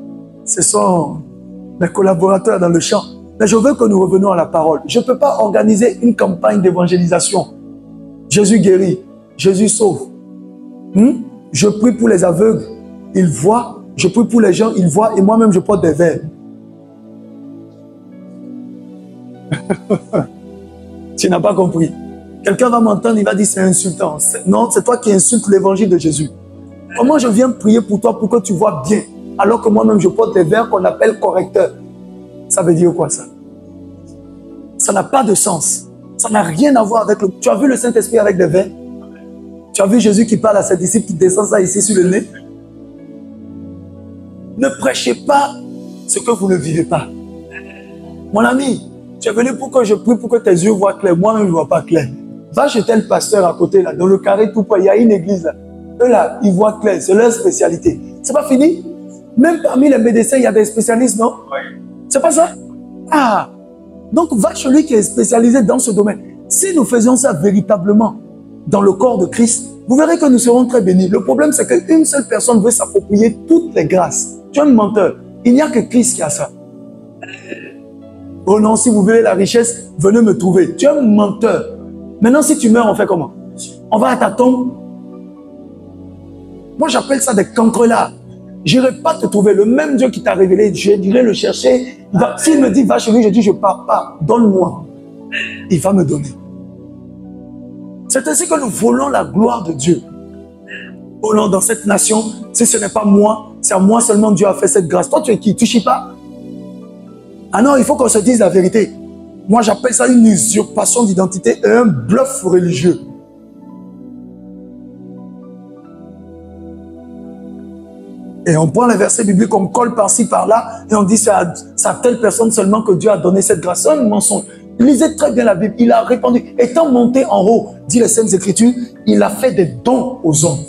Ce sont mes collaborateurs dans le champ. Mais je veux que nous revenions à la parole. Je ne peux pas organiser une campagne d'évangélisation. Jésus guérit, Jésus sauve. Je prie pour les aveugles, ils voient. Je prie pour les gens, ils voient. Et moi-même, je porte des verres. Tu n'as pas compris. Quelqu'un va m'entendre, il va dire c'est insultant. Non, c'est toi qui insultes l'évangile de Jésus. Comment je viens prier pour toi pour que tu vois bien, alors que moi-même je porte des verres qu'on appelle correcteurs? Ça veut dire quoi ça? Ça n'a pas de sens. Ça n'a rien à voir avec le... Tu as vu le Saint-Esprit avec des verres? Tu as vu Jésus qui parle à ses disciples qui descend ça ici sur le nez? Ne prêchez pas ce que vous ne vivez pas. Mon ami, tu es venu pour que je prie pour que tes yeux voient clair. Moi-même, je ne vois pas clair. Va chez tel pasteur à côté, là, dans le carré tout près. Il y a une église là. eux là, ils voient clair, c'est leur spécialité. C'est pas fini? Même parmi les médecins, il y a des spécialistes, non? Oui. C'est pas ça? Ah! Donc, va chez lui qui est spécialisé dans ce domaine. Si nous faisions ça véritablement dans le corps de Christ, vous verrez que nous serons très bénis. Le problème, c'est qu'une seule personne veut s'approprier toutes les grâces. Tu es un menteur. Il n'y a que Christ qui a ça. Oh non, si vous voulez la richesse, venez me trouver. Tu es un menteur. Maintenant, si tu meurs, on fait comment? On va à ta tombe. Moi, j'appelle ça des cancrelats. Je n'irai pas te trouver. Le même Dieu qui t'a révélé, je dirai le chercher. S'il me dit, va chez lui, je dis, je ne pars pas. Donne-moi. Il va me donner. C'est ainsi que nous volons la gloire de Dieu. Volons dans cette nation. Si ce n'est pas moi, c'est à moi seulement Dieu a fait cette grâce. Toi, tu es qui? Tu ne chies pas? Ah non, il faut qu'on se dise la vérité. Moi, j'appelle ça une usurpation d'identité et un bluff religieux. Et on prend les versets bibliques, on colle par-ci, par-là, et on dit c'est à telle personne seulement que Dieu a donné cette grâce. C'est un mensonge. Lisez très bien la Bible. Il a répondu, étant monté en haut, dit les Saintes Écritures, il a fait des dons aux hommes.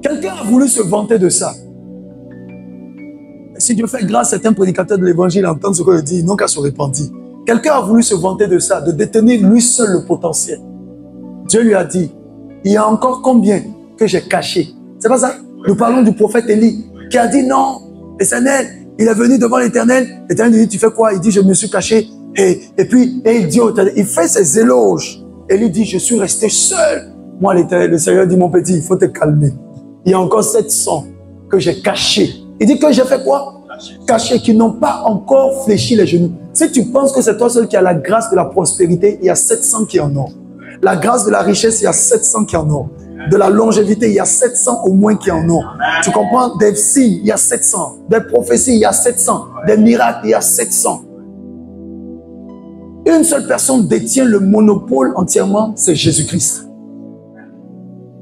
Quelqu'un a voulu se vanter de ça. Si Dieu fait grâce, certains prédicateurs de l'évangile entendent ce que je dis, ils n'ont qu'à se repentir. Quelqu'un a voulu se vanter de ça, de détenir lui seul le potentiel. Dieu lui a dit, il y a encore combien que j'ai caché? C'est pas ça? Nous parlons du prophète Élie, qui a dit non, l'Éternel, il est venu devant l'Éternel. L'Éternel lui dit, tu fais quoi? Il dit, je me suis caché. Et puis, il dit, il fait ses éloges. Élie dit, je suis resté seul. Moi, le Seigneur dit, mon petit, il faut te calmer. Il y a encore 700 que j'ai cachés. Il dit que j'ai fait quoi? Cachés, qui n'ont pas encore fléchi les genoux. Si tu penses que c'est toi seul qui as la grâce de la prospérité, il y a 700 qui en ont. La grâce de la richesse, il y a 700 qui en ont. De la longévité, il y a 700 au moins qui en ont. Tu comprends? Des signes, il y a 700. Des prophéties, il y a 700. Des miracles, il y a 700. Une seule personne détient le monopole entièrement, c'est Jésus-Christ.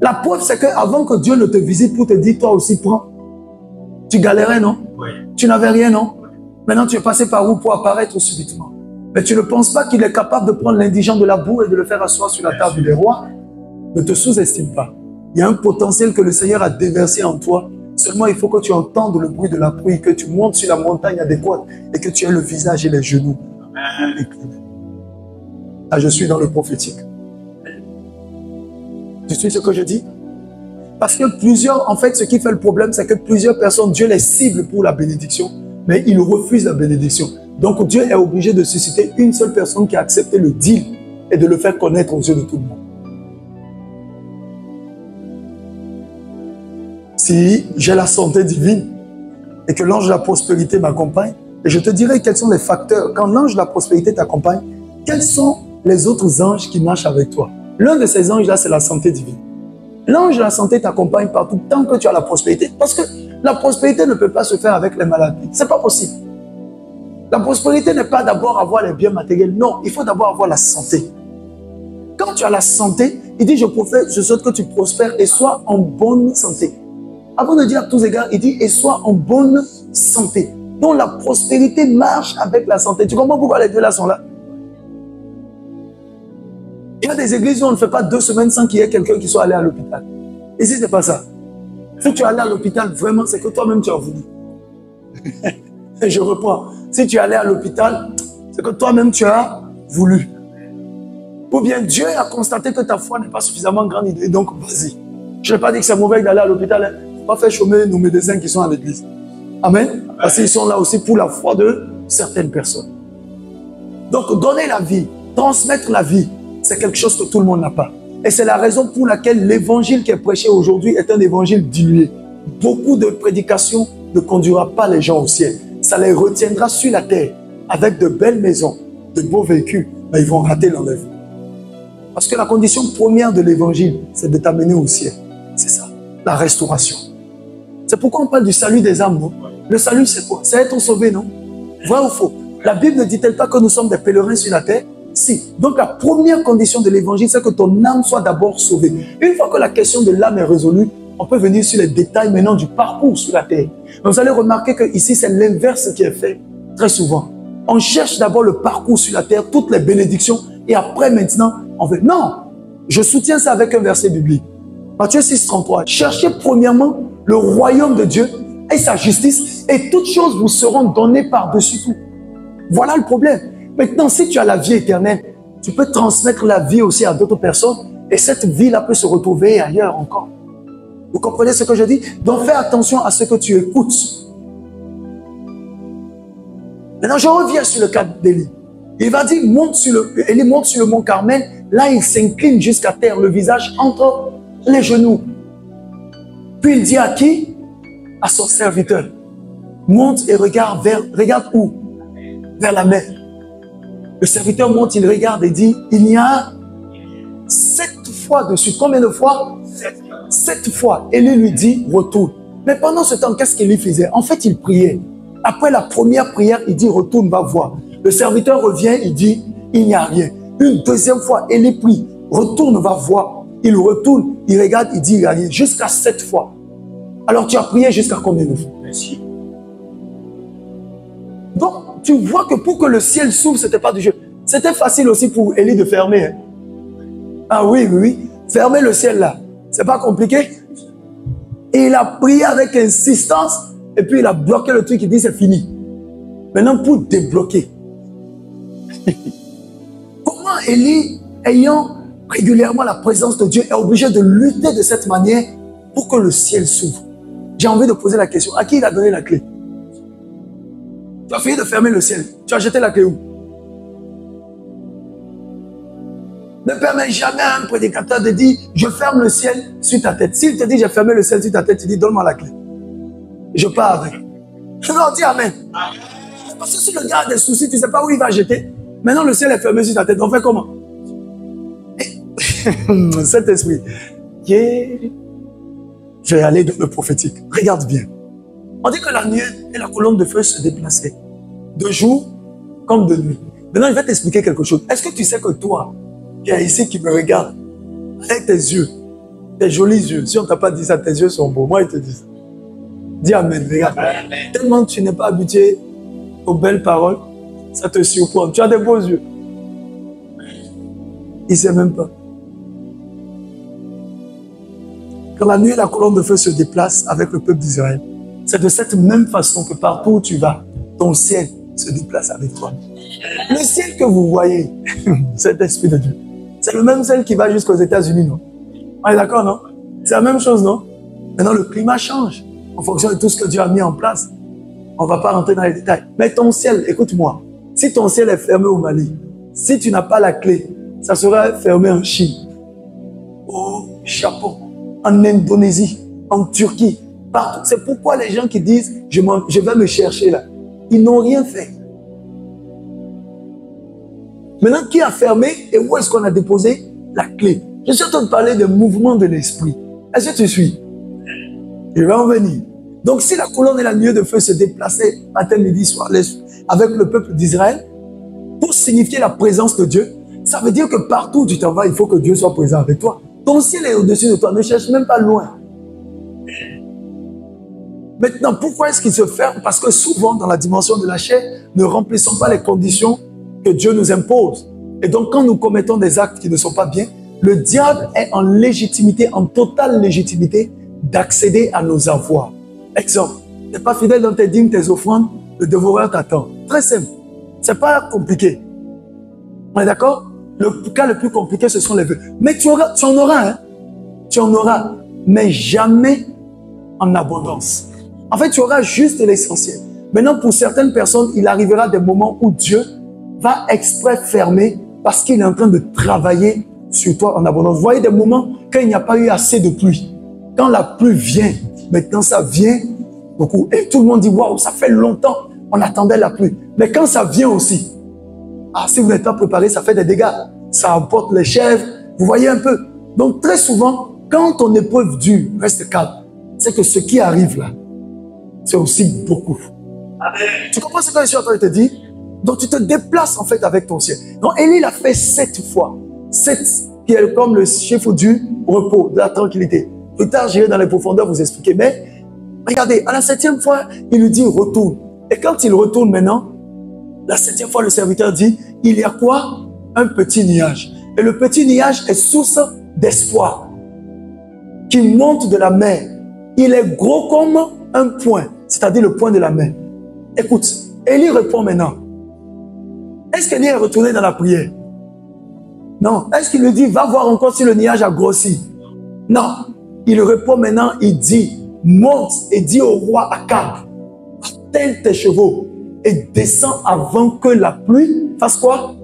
La preuve, c'est qu'avant que Dieu ne te visite pour te dire, toi aussi, prends. Tu galérais, non? Oui. Tu n'avais rien, non? Oui. Maintenant, tu es passé par où pour apparaître subitement? Mais tu ne penses pas qu'il est capable de prendre l'indigent de la boue et de le faire asseoir sur la table des rois? Ne te sous-estime pas. Il y a un potentiel que le Seigneur a déversé en toi. Seulement, il faut que tu entendes le bruit de la pluie, que tu montes sur la montagne adéquate et que tu aies le visage et les genoux. Ah, je suis dans le prophétique. Tu suis ce que je dis? Parce que plusieurs, en fait, ce qui fait le problème, c'est que plusieurs personnes, Dieu les cible pour la bénédiction, mais ils refusent la bénédiction. Donc, Dieu est obligé de susciter une seule personne qui a accepté le deal et de le faire connaître aux yeux de tout le monde. Si j'ai la santé divine et que l'ange de la prospérité m'accompagne, et je te dirai quels sont les facteurs. Quand l'ange de la prospérité t'accompagne, quels sont les autres anges qui marchent avec toi? L'un de ces anges-là, c'est la santé divine. L'ange de la santé t'accompagne partout tant que tu as la prospérité. Parce que la prospérité ne peut pas se faire avec les maladies. Ce n'est pas possible. La prospérité n'est pas d'abord avoir les biens matériels. Non, il faut d'abord avoir la santé. Quand tu as la santé, il dit, je souhaite que tu prospères et sois en bonne santé. Avant de dire à tous égards, il dit, et sois en bonne santé. Donc la prospérité marche avec la santé. Tu comprends pourquoi les deux là sont là? Il y a des églises où on ne fait pas 2 semaines sans qu'il y ait quelqu'un qui soit allé à l'hôpital. Ici, ce n'est pas ça. Si tu es allé à l'hôpital, vraiment, c'est que toi-même tu as voulu. Et je reprends. Si tu es allé à l'hôpital, c'est que toi-même tu as voulu. Ou bien Dieu a constaté que ta foi n'est pas suffisamment grande et donc vas-y. Je n'ai pas dit que c'est mauvais d'aller à l'hôpital. Il ne faut pas faire chômer nos médecins qui sont à l'église. Amen. Parce qu'ils sont là aussi pour la foi de certaines personnes. Donc donner la vie, transmettre la vie, c'est quelque chose que tout le monde n'a pas. Et c'est la raison pour laquelle l'évangile qui est prêché aujourd'hui est un évangile dilué. Beaucoup de prédications ne conduira pas les gens au ciel. Ça les retiendra sur la terre avec de belles maisons, de beaux véhicules, mais ils vont rater l'enlèvement. Parce que la condition première de l'évangile, c'est de t'amener au ciel. C'est ça, la restauration. C'est pourquoi on parle du salut des âmes, non? Le salut, c'est quoi? C'est être sauvé, non? Vrai ou faux? La Bible ne dit-elle pas que nous sommes des pèlerins sur la terre? Si. Donc la première condition de l'évangile, c'est que ton âme soit d'abord sauvée. Une fois que la question de l'âme est résolue, on peut venir sur les détails maintenant du parcours sur la terre. Donc, vous allez remarquer que ici c'est l'inverse qui est fait très souvent. On cherche d'abord le parcours sur la terre, toutes les bénédictions, et après maintenant, on veut. Non! Je soutiens ça avec un verset biblique. Matthieu 6, 33. Cherchez premièrement le royaume de Dieu et sa justice, et toutes choses vous seront données par-dessus tout. Voilà le problème. Maintenant, si tu as la vie éternelle, tu peux transmettre la vie aussi à d'autres personnes, et cette vie-là peut se retrouver ailleurs encore. Vous comprenez ce que je dis? Donc fais attention à ce que tu écoutes. Maintenant, je reviens sur le cas d'Élie. Il va dire, Élie monte sur le mont Carmel. Là, il s'incline jusqu'à terre, le visage entre les genoux. Puis il dit à qui? À son serviteur. Monte et regarde où? Vers la mer. Le serviteur monte, il regarde et dit, il y a 7 fois dessus. Combien de fois? 7 fois. Élie lui dit, retourne. Mais pendant ce temps, qu'est-ce qu'Élie faisait? En fait, il priait. Après la première prière, il dit, retourne, va voir. Le serviteur revient, il dit, il n'y a rien. Une deuxième fois, Élie prie, retourne, va voir. Il retourne, il regarde, il dit, il n'y a rien. Jusqu'à 7 fois. Alors tu as prié jusqu'à combien de fois? Merci. Donc, tu vois que pour que le ciel s'ouvre, ce n'était pas du jeu. C'était facile aussi pour Élie de fermer. Hein? Ah oui, oui, oui. Fermer le ciel là. C'est pas compliqué. Et il a prié avec insistance. Et puis il a bloqué le truc. Il dit c'est fini. Maintenant, pour débloquer. Comment Élie, ayant régulièrement la présence de Dieu, est obligé de lutter de cette manière pour que le ciel s'ouvre? J'ai envie de poser la question. À qui il a donné la clé? Tu as fini de fermer le ciel. Tu as jeté la clé où? Ne permets jamais à un prédicateur de dire je ferme le ciel sur ta tête. S'il te dit j'ai fermé le ciel sur ta tête, tu dis donne-moi la clé. Je pars avec. Je leur dis amen. Parce que si le gars a des soucis, tu ne sais pas où il va jeter. Maintenant le ciel est fermé sur ta tête. On fait comment? Cet esprit. Je vais aller dans le prophétique. Regarde bien. On dit que la nuée et la colonne de feu se déplaçaient. De jour comme de nuit. Maintenant, je vais t'expliquer quelque chose. Est-ce que tu sais que toi, qui es ici, qui me regarde, avec tes yeux, tes jolis yeux, si on ne t'a pas dit ça, tes yeux sont beaux. Moi, ils te disent ça. Dis amen, regarde. Amen. Tellement que tu n'es pas habitué aux belles paroles, ça te surprend. Tu as des beaux yeux. Il ne sait même pas. Quand la nuit et la colonne de feu se déplacent avec le peuple d'Israël, c'est de cette même façon que partout où tu vas, ton ciel se déplace avec toi. Le ciel que vous voyez, cet esprit de Dieu, c'est le même ciel qui va jusqu'aux États-Unis, non? On est d'accord, non? C'est la même chose, non? Maintenant, le climat change en fonction de tout ce que Dieu a mis en place. On ne va pas rentrer dans les détails. Mais ton ciel, écoute-moi, si ton ciel est fermé au Mali, si tu n'as pas la clé, ça sera fermé en Chine, au Japon, en Indonésie, en Turquie, partout. C'est pourquoi les gens qui disent je vais me chercher là, ils n'ont rien fait. Maintenant, qui a fermé et où est-ce qu'on a déposé la clé? Je suis en train de parler de mouvement de l'esprit. Est-ce que tu suis? Je vais en venir. Donc, si la colonne et la nuée de feu se déplaçaient matin, midi, soir, avec le peuple d'Israël, pour signifier la présence de Dieu, ça veut dire que partout où tu t'en vas, il faut que Dieu soit présent avec toi. Ton ciel est au-dessus de toi, ne cherche même pas loin. Maintenant, pourquoi est-ce qu'il se ferme? Parce que souvent, dans la dimension de la chair, ne remplissons pas les conditions que Dieu nous impose. Et donc, quand nous commettons des actes qui ne sont pas bien, le diable est en légitimité, en totale légitimité, d'accéder à nos avoirs. Exemple, tu n'es pas fidèle dans tes dîmes, tes offrandes, le dévoreur t'attend. Très simple. Ce n'est pas compliqué. On est d'accord? Le cas le plus compliqué, ce sont les vœux. Mais tu en auras, hein? Tu en auras, mais jamais en abondance. En fait, tu auras juste l'essentiel. Maintenant, pour certaines personnes, il arrivera des moments où Dieu va exprès fermer parce qu'il est en train de travailler sur toi en abondance. Vous voyez des moments quand il n'y a pas eu assez de pluie. Quand la pluie vient, maintenant ça vient beaucoup. Et tout le monde dit, waouh, ça fait longtemps, on attendait la pluie. Mais quand ça vient aussi, si vous n'êtes pas préparé, ça fait des dégâts. Ça emporte les chèvres. Vous voyez un peu. Donc très souvent, quand ton épreuve dure, reste calme. C'est que ce qui arrive là, c'est aussi beaucoup. Amen. Tu comprends ce que je suis en train de te dire? Donc tu te déplaces en fait avec ton ciel. Donc Élie l'a fait 7 fois. 7 qui est comme le chiffre du repos, de la tranquillité. Plus tard, j'irai dans les profondeurs vous expliquer. Mais regardez, à la 7e fois, il lui dit retourne. Et quand il retourne maintenant, la 7e fois, le serviteur dit, il y a quoi? Un petit nuage. Et le petit nuage est source d'espoir qui monte de la mer. Il est gros comme un point, c'est-à-dire le point de la mer. Écoute, Élie répond maintenant. Est-ce qu'Élie est retourné dans la prière? Non. Est-ce qu'il lui dit, va voir encore si le nuage a grossi? Non. Il répond maintenant, il dit, monte et dis au roi Akab, attelle tes chevaux et descends avant que la pluie fasse quoi?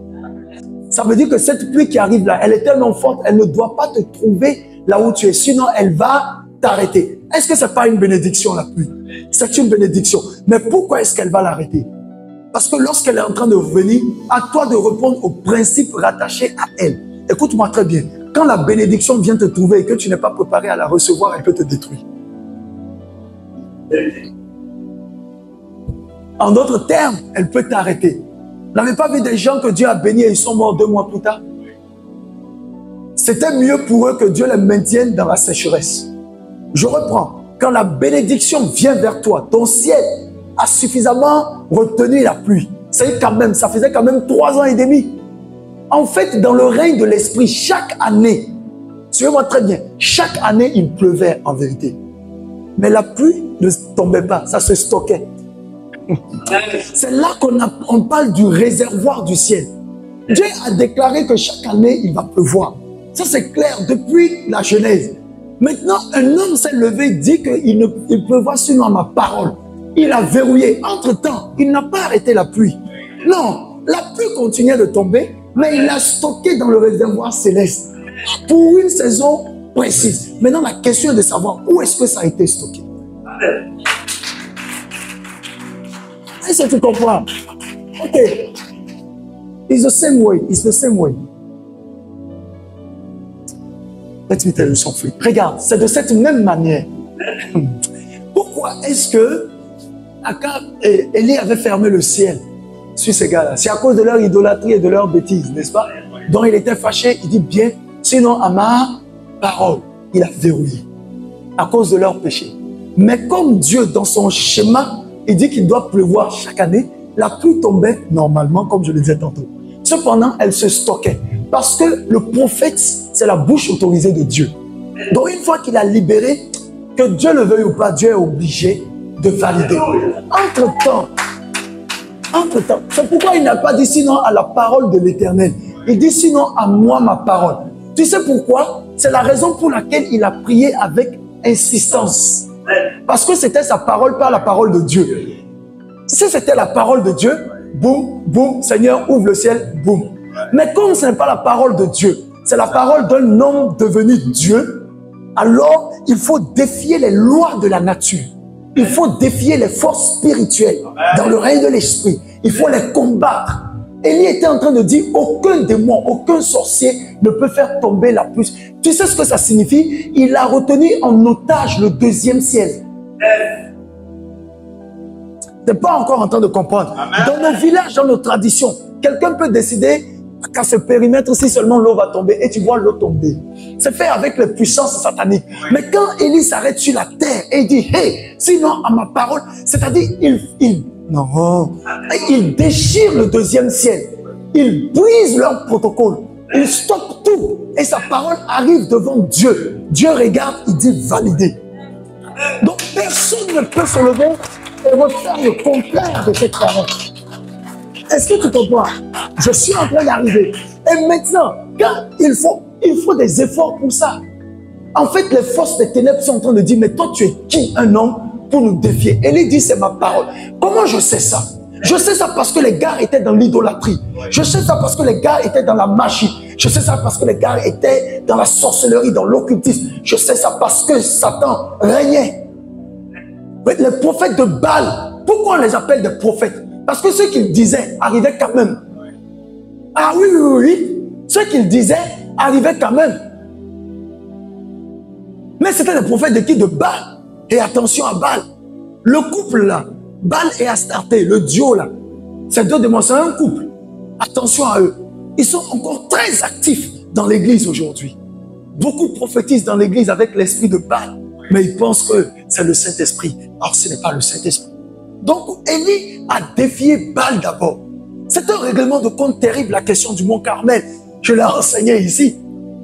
Ça veut dire que cette pluie qui arrive là, elle est tellement forte, elle ne doit pas te trouver là où tu es, sinon elle va t'arrêter. Est-ce que ce n'est pas une bénédiction la pluie? C'est une bénédiction. Mais pourquoi est-ce qu'elle va l'arrêter? Parce que lorsqu'elle est en train de revenir, à toi de répondre aux principes rattachés à elle. Écoute-moi très bien. Quand la bénédiction vient te trouver et que tu n'es pas préparé à la recevoir, elle peut te détruire. En d'autres termes, elle peut t'arrêter. Vous n'avez pas vu des gens que Dieu a bénis et ils sont morts 2 mois plus tard? C'était mieux pour eux que Dieu les maintienne dans la sécheresse. Je reprends. Quand la bénédiction vient vers toi, ton ciel a suffisamment retenu la pluie. Ça faisait quand même 3 ans et demi. En fait, dans le règne de l'esprit, chaque année, suivez-moi très bien, chaque année, il pleuvait en vérité. Mais la pluie ne tombait pas, ça se stockait. C'est là qu'on parle du réservoir du ciel. Dieu a déclaré que chaque année, il va pleuvoir. Ça, c'est clair depuis la Genèse. Maintenant, un homme s'est levé et dit qu'il pleuvra sinon ma parole. Il a verrouillé. Entre-temps, il n'a pas arrêté la pluie. Non, la pluie continuait de tomber, mais il l'a stocké dans le réservoir céleste pour une saison précise. Maintenant, la question est de savoir où est-ce que ça a été stocké. Est-ce que tu comprends? Ok. It's the same way. It's the same way. Let me tell you something. Regarde, c'est de cette même manière. Pourquoi est-ce que Akab et Élie avaient fermé le ciel sur ces gars-là? C'est à cause de leur idolâtrie et de leur bêtise, n'est-ce pas? Donc il était fâché, il dit bien, sinon à ma parole, il a verrouillé à cause de leur péché. Mais comme Dieu, dans son schéma, il dit qu'il doit pleuvoir chaque année, la pluie tombait normalement, comme je le disais tantôt. Cependant, elle se stockait. Parce que le prophète, c'est la bouche autorisée de Dieu. Donc une fois qu'il a libéré, que Dieu le veuille ou pas, Dieu est obligé de valider. Entre-temps, c'est pourquoi il n'a pas dit sinon à la parole de l'Éternel. Il dit sinon à moi ma parole. Tu sais pourquoi? C'est la raison pour laquelle il a prié avec insistance. Parce que c'était sa parole, pas la parole de Dieu. Si c'était la parole de Dieu, boum, boum, Seigneur, ouvre le ciel, boum. Mais comme ce n'est pas la parole de Dieu, c'est la parole d'un homme devenu Dieu, alors il faut défier les lois de la nature. Il faut défier les forces spirituelles dans le règne de l'esprit. Il faut les combattre. Élie était en train de dire, aucun démon, aucun sorcier ne peut faire tomber la pluie. Tu sais ce que ça signifie? Il a retenu en otage le 2e ciel. Tu n'es pas encore en train de comprendre. Dans nos villages, dans nos traditions, quelqu'un peut décider qu'à ce périmètre, si seulement l'eau va tomber, et tu vois l'eau tomber. C'est fait avec les puissances sataniques. Mais quand Élie s'arrête sur la terre et il dit, hey, sinon à ma parole, c'est-à-dire, il déchire le 2e ciel. Il brise leur protocole. Il stoppe tout. Et sa parole arrive devant Dieu. Dieu regarde, il dit valider. Donc personne ne peut se lever et refaire le contraire de cette parole. Est-ce que tu comprends? Je suis en train d'arriver. Et maintenant, quand il faut des efforts pour ça. En fait, les forces des ténèbres sont en train de dire, mais toi, tu es qui, un homme, pour nous défier? Élie dit, c'est ma parole. Comment je sais ça? Je sais ça parce que les gars étaient dans l'idolâtrie. Je sais ça parce que les gars étaient dans la magie. Je sais ça parce que les gars étaient dans la sorcellerie, dans l'occultisme. Je sais ça parce que Satan régnait. Les prophètes de Baal, pourquoi on les appelle des prophètes? Parce que ce qu'ils disaient arrivait quand même. Ah oui, oui, oui. Ce qu'ils disaient arrivait quand même. Mais c'était des prophètes de qui? De Baal. Et attention à Baal. Le couple là, Baal et Astarté, le duo là, ces deux démons, c'est un couple. Attention à eux. Ils sont encore très actifs dans l'église aujourd'hui. Beaucoup prophétisent dans l'église avec l'esprit de Baal. Mais ils pensent que c'est le Saint-Esprit. Or, ce n'est pas le Saint-Esprit. Donc, Élie a défié Baal d'abord. C'est un règlement de compte terrible, la question du mont Carmel. je l'ai enseigné ici.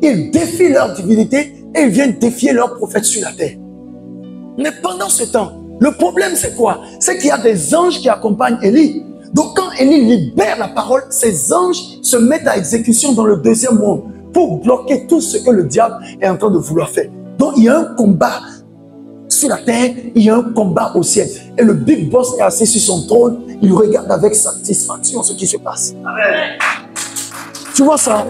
Ils défient leur divinité et ils viennent défier leurs prophètes sur la terre. Mais pendant ce temps, le problème c'est quoi? C'est qu'il y a des anges qui accompagnent Élie. Donc quand Élie libère la parole, ces anges se mettent à exécution dans le deuxième monde pour bloquer tout ce que le diable est en train de vouloir faire. Donc il y a un combat sur la terre, il y a un combat au ciel. Et le Big Boss est assis sur son trône, il regarde avec satisfaction ce qui se passe. Amen. Tu vois ça?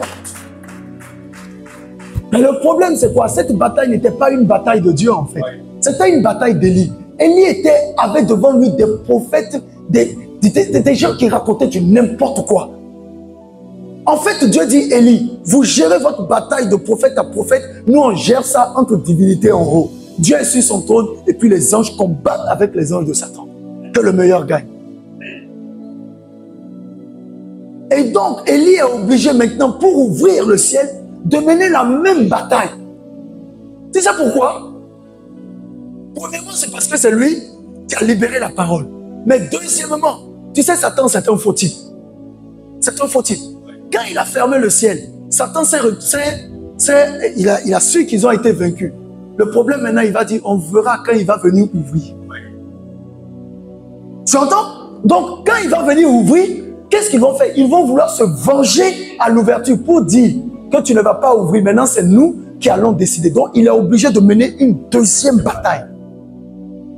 Mais le problème c'est quoi? Cette bataille n'était pas une bataille de Dieu en fait. C'était une bataille d'Élie. Élie avait devant lui des prophètes, des gens qui racontaient du n'importe quoi. En fait, Dieu dit, Élie, vous gérez votre bataille de prophète à prophète, nous on gère ça entre divinités en haut. Dieu est sur son trône et puis les anges combattent avec les anges de Satan. Que le meilleur gagne. Et donc, Élie est obligé maintenant, pour ouvrir le ciel, de mener la même bataille. C'est ça pourquoi? Premièrement, c'est parce que c'est lui qui a libéré la parole. Mais deuxièmement, tu sais, Satan, c'est un faux type. C'est un faux type. Quand il a fermé le ciel, Satan il a su qu'ils ont été vaincus. Le problème maintenant, il va dire, on verra quand il va venir ouvrir. Tu entends? Donc, quand il va venir ouvrir, qu'est-ce qu'ils vont faire? Ils vont vouloir se venger à l'ouverture pour dire que tu ne vas pas ouvrir. Maintenant, c'est nous qui allons décider. Donc, il est obligé de mener une deuxième bataille.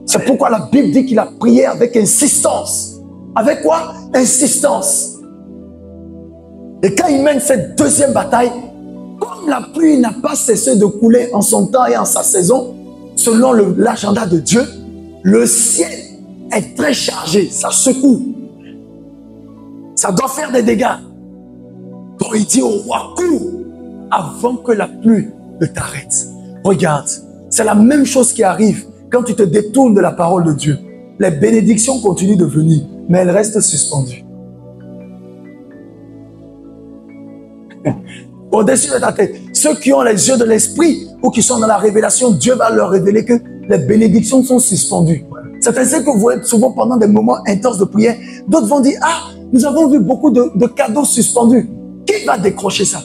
C'est pourquoi la Bible dit qu'il a prié avec insistance. Avec quoi? Insistance. Et quand il mène cette deuxième bataille, comme la pluie n'a pas cessé de couler en son temps et en sa saison, selon l'agenda de Dieu, le ciel est très chargé, ça secoue. Ça doit faire des dégâts. Donc il dit au roi, cours avant que la pluie ne t'arrête. Regarde, c'est la même chose qui arrive quand tu te détournes de la parole de Dieu. Les bénédictions continuent de venir, mais elles restent suspendues. Au-dessus de ta tête, ceux qui ont les yeux de l'esprit ou qui sont dans la révélation, Dieu va leur révéler que les bénédictions sont suspendues. C'est ainsi que vous êtes souvent pendant des moments intenses de prière. D'autres vont dire, ah, nous avons vu beaucoup de cadeaux suspendus. Qui va décrocher ça?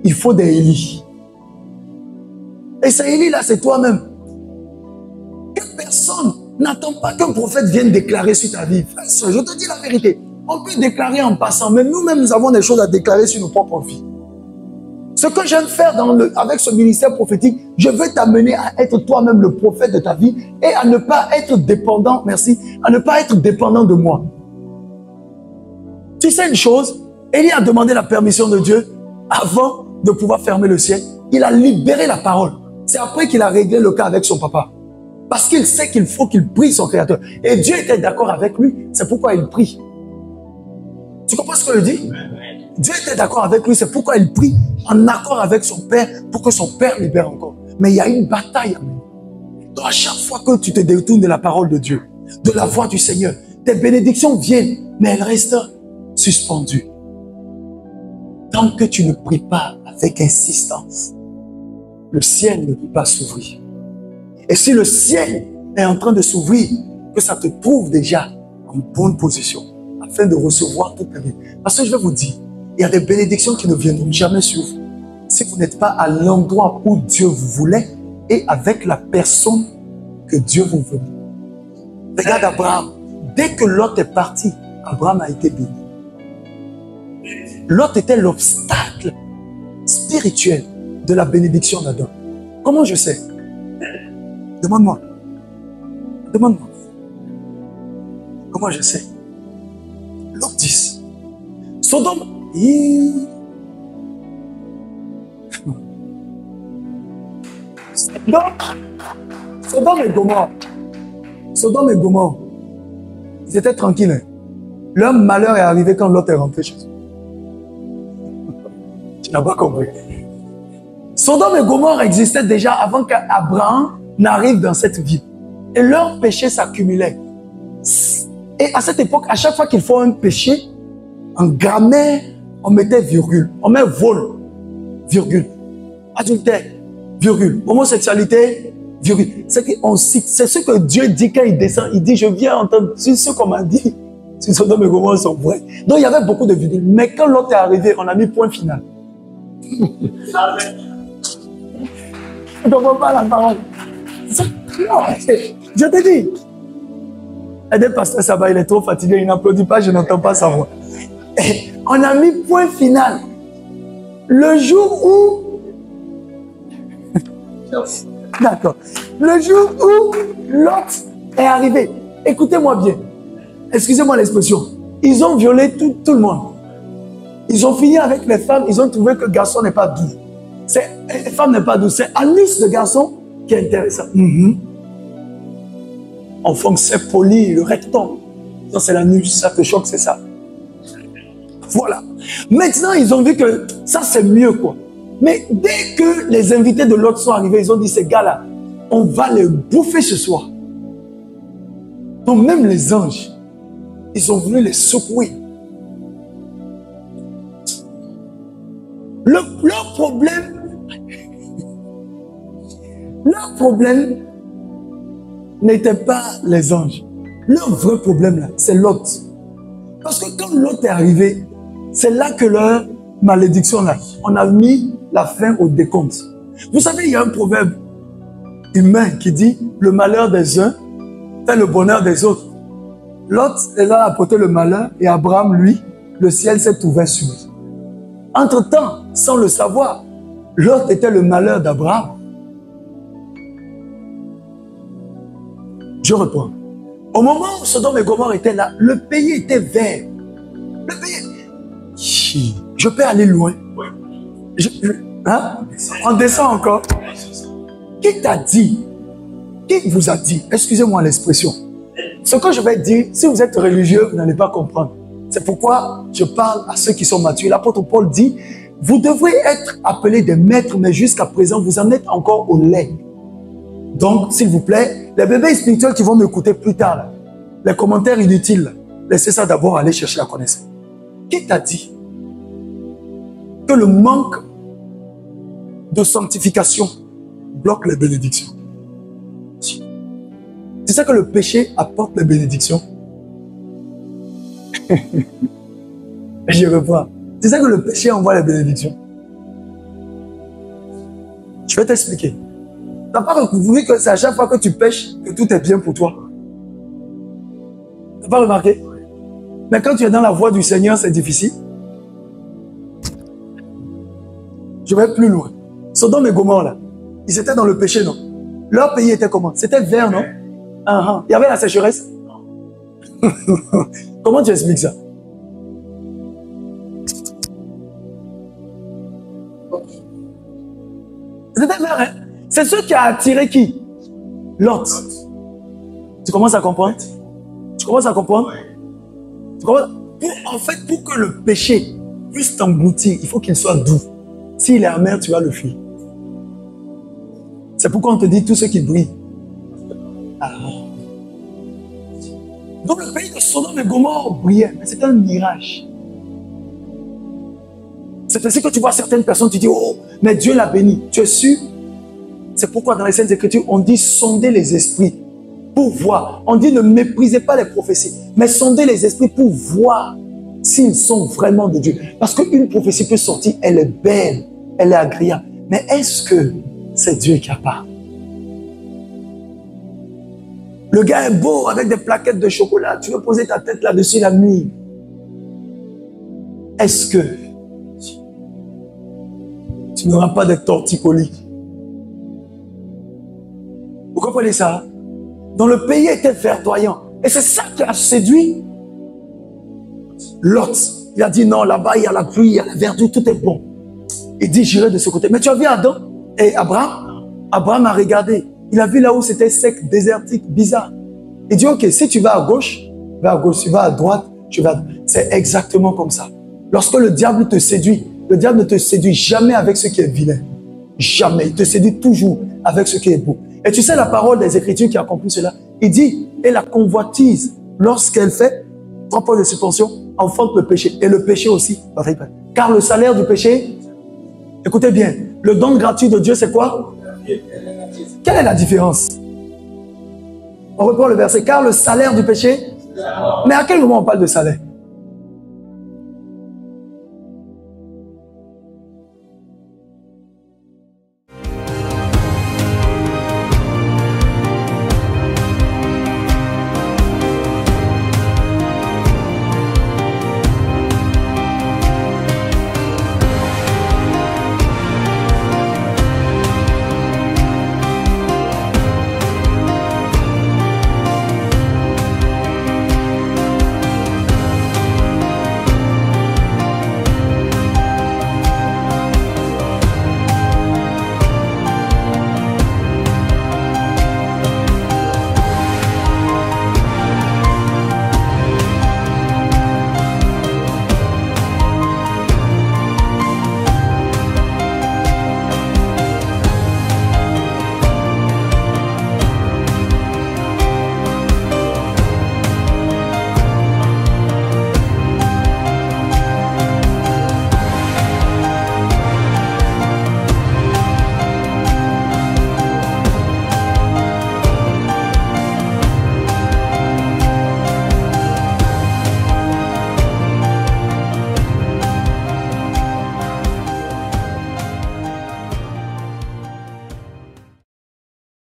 Il faut des Élie. Et ces Élie là, c'est toi-même. Que personne n'attend pas qu'un prophète vienne déclarer sur ta vie. Frère, je te dis la vérité. On peut déclarer en passant, mais nous-mêmes, nous avons des choses à déclarer sur nos propres vies. Ce que j'aime faire avec ce ministère prophétique, je veux t'amener à être toi-même le prophète de ta vie et à ne pas être dépendant, merci, à ne pas être dépendant de moi. Tu sais une chose, Élie a demandé la permission de Dieu avant de pouvoir fermer le ciel. Il a libéré la parole. C'est après qu'il a réglé le cas avec son papa. Parce qu'il sait qu'il faut qu'il prie son Créateur. Et Dieu était d'accord avec lui, c'est pourquoi il prie. Tu comprends ce que je dis? Dieu était d'accord avec lui, c'est pourquoi il prie en accord avec son Père pour que son Père libère encore. Mais il y a une bataille. Donc à chaque fois que tu te détournes de la parole de Dieu, de la voix du Seigneur, tes bénédictions viennent, mais elles restent suspendues. Tant que tu ne pries pas avec insistance, le ciel ne peut pas s'ouvrir. Et si le ciel est en train de s'ouvrir, que ça te trouve déjà en bonne position afin de recevoir toute ta vie. Parce que je vais vous dire, il y a des bénédictions qui ne viendront jamais sur vous si vous n'êtes pas à l'endroit où Dieu vous voulait et avec la personne que Dieu vous veut. Regarde Abraham. Dès que Lot est parti, Abraham a été béni. Lot était l'obstacle spirituel de la bénédiction d'Adam. Comment je sais? Demande-moi. Demande-moi. Comment je sais? Lot 10. Sodome. Sodome et Gomorrhe. Sodome et Gomorrhe. Ils étaient tranquilles. Leur malheur est arrivé quand Lot est rentré chez eux. Tu n'as pas compris. Sodome et Gomorrhe existaient déjà avant qu'Abraham n'arrive dans cette ville. Et leur péché s'accumulait. Et à cette époque, à chaque fois qu'il faut un péché, en grammaire, on mettait virgule. On met vol, virgule. Adultère, virgule. Homosexualité, virgule. C'est ce que Dieu dit quand il descend. Il dit, je viens entendre ce qu'on m'a dit. Si Sodome et Gomorrhe sont vrais. Donc il y avait beaucoup de virgules. Mais quand l'autre est arrivé, on a mis point final. Tu ne comprends pas la parole. Non, je te dis. Et le pasteur Saba, il est trop fatigué, il n'applaudit pas, je n'entends pas sa voix. Et on a mis point final. Le jour où... D'accord. Le jour où Lot est arrivé. Écoutez-moi bien. Excusez-moi l'expression. Ils ont violé tout le monde. Ils ont fini avec les femmes. Ils ont trouvé que le garçon n'est pas doux. Les femmes n'est pas douce. C'est Alice, le garçon, qui est intéressant. Enfant, c'est poli, le rectum. Non, c'est la nuit, ça te choque, c'est ça. Voilà. Maintenant, ils ont vu que ça, c'est mieux, quoi. Mais dès que les invités de l'autre sont arrivés, ils ont dit, ces gars-là, on va les bouffer ce soir. Donc, même les anges, ils ont voulu les secouer. Leur problème n'était pas les anges. Leur vrai problème, là, c'est Lot. Parce que quand Lot est arrivé, c'est là que leur malédiction, là, on a mis la fin au décompte. Vous savez, il y a un proverbe humain qui dit « Le malheur des uns fait le bonheur des autres ». Lot est là à apporter le malheur et Abraham, lui, le ciel s'est ouvert sur lui. Entre-temps, sans le savoir, Lot était le malheur d'Abraham. Je reprends. Au moment où Sodome et Gomorrhe étaient là, le pays était vert. Le pays... Je peux aller loin. Hein? On descend encore. Qui t'a dit? Qui vous a dit? Excusez-moi l'expression. Ce que je vais dire, si vous êtes religieux, vous n'allez pas comprendre. C'est pourquoi je parle à ceux qui sont matures. L'apôtre Paul dit, vous devrez être appelés des maîtres, mais jusqu'à présent, vous en êtes encore au lait. Donc, s'il vous plaît, les bébés spirituels qui vont m'écouter plus tard, là, les commentaires inutiles, là, laissez ça d'abord aller chercher la connaissance. Qui t'a dit que le manque de sanctification bloque les bénédictions? Tu sais que le péché apporte les bénédictions? Je reprends. Tu sais que le péché envoie les bénédictions? Je vais t'expliquer. Tu n'as pas vu que c'est à chaque fois que tu pêches que tout est bien pour toi? Tu n'as pas remarqué? Mais quand tu es dans la voie du Seigneur, c'est difficile. Je vais plus loin. Sodome et Gomorrhe, là, ils étaient dans le péché, non? Leur pays était comment? C'était vert, non? Il y avait la sécheresse. Comment tu expliques ça? C'était vert, hein? C'est ce qui a attiré qui? Lot. Tu commences à comprendre? Tu commences à comprendre? Tu commences... En fait, pour que le péché puisse t'engloutir, il faut qu'il soit doux. S'il est amer, tu vas le fuir. C'est pourquoi on te dit tout ce qui brille. Donc le pays de Sodome et Gomorrhe brillait, mais c'était un mirage. C'est ainsi que tu vois certaines personnes, tu dis, oh, mais Dieu l'a béni. Tu es sûr? C'est pourquoi dans les Saintes Écritures, on dit sonder les esprits pour voir. On dit ne méprisez pas les prophéties, mais sondez les esprits pour voir s'ils sont vraiment de Dieu. Parce qu'une prophétie peut sortir, elle est belle, elle est agréable. Mais est-ce que c'est Dieu qui a parlé? Le gars est beau avec des plaquettes de chocolat. Tu veux poser ta tête là-dessus la nuit. Est-ce que tu n'auras pas de torticolis? Vous comprenez ça? Donc le pays était verdoyant. Et c'est ça qui a séduit Lot. Il a dit non, là-bas il y a la pluie, il y a la verdure, tout est bon. Il dit j'irai de ce côté. Mais tu as vu Adam et Abraham? Abraham a regardé. Il a vu là où c'était sec, désertique, bizarre. Il dit ok, si tu vas à gauche, va à gauche. Si tu vas à droite, tu vas. C'est exactement comme ça. Lorsque le diable te séduit, le diable ne te séduit jamais avec ce qui est vilain. Jamais. Il te séduit toujours avec ce qui est beau. Et tu sais la parole des Écritures qui accomplit cela? Il dit, et la convoitise, lorsqu'elle fait 3 points de suspension, enfante le péché. Et le péché aussi. Car le salaire du péché, écoutez bien, le don gratuit de Dieu, c'est quoi? Quelle est la différence? On reprend le verset. Car le salaire du péché. Mais à quel moment on parle de salaire?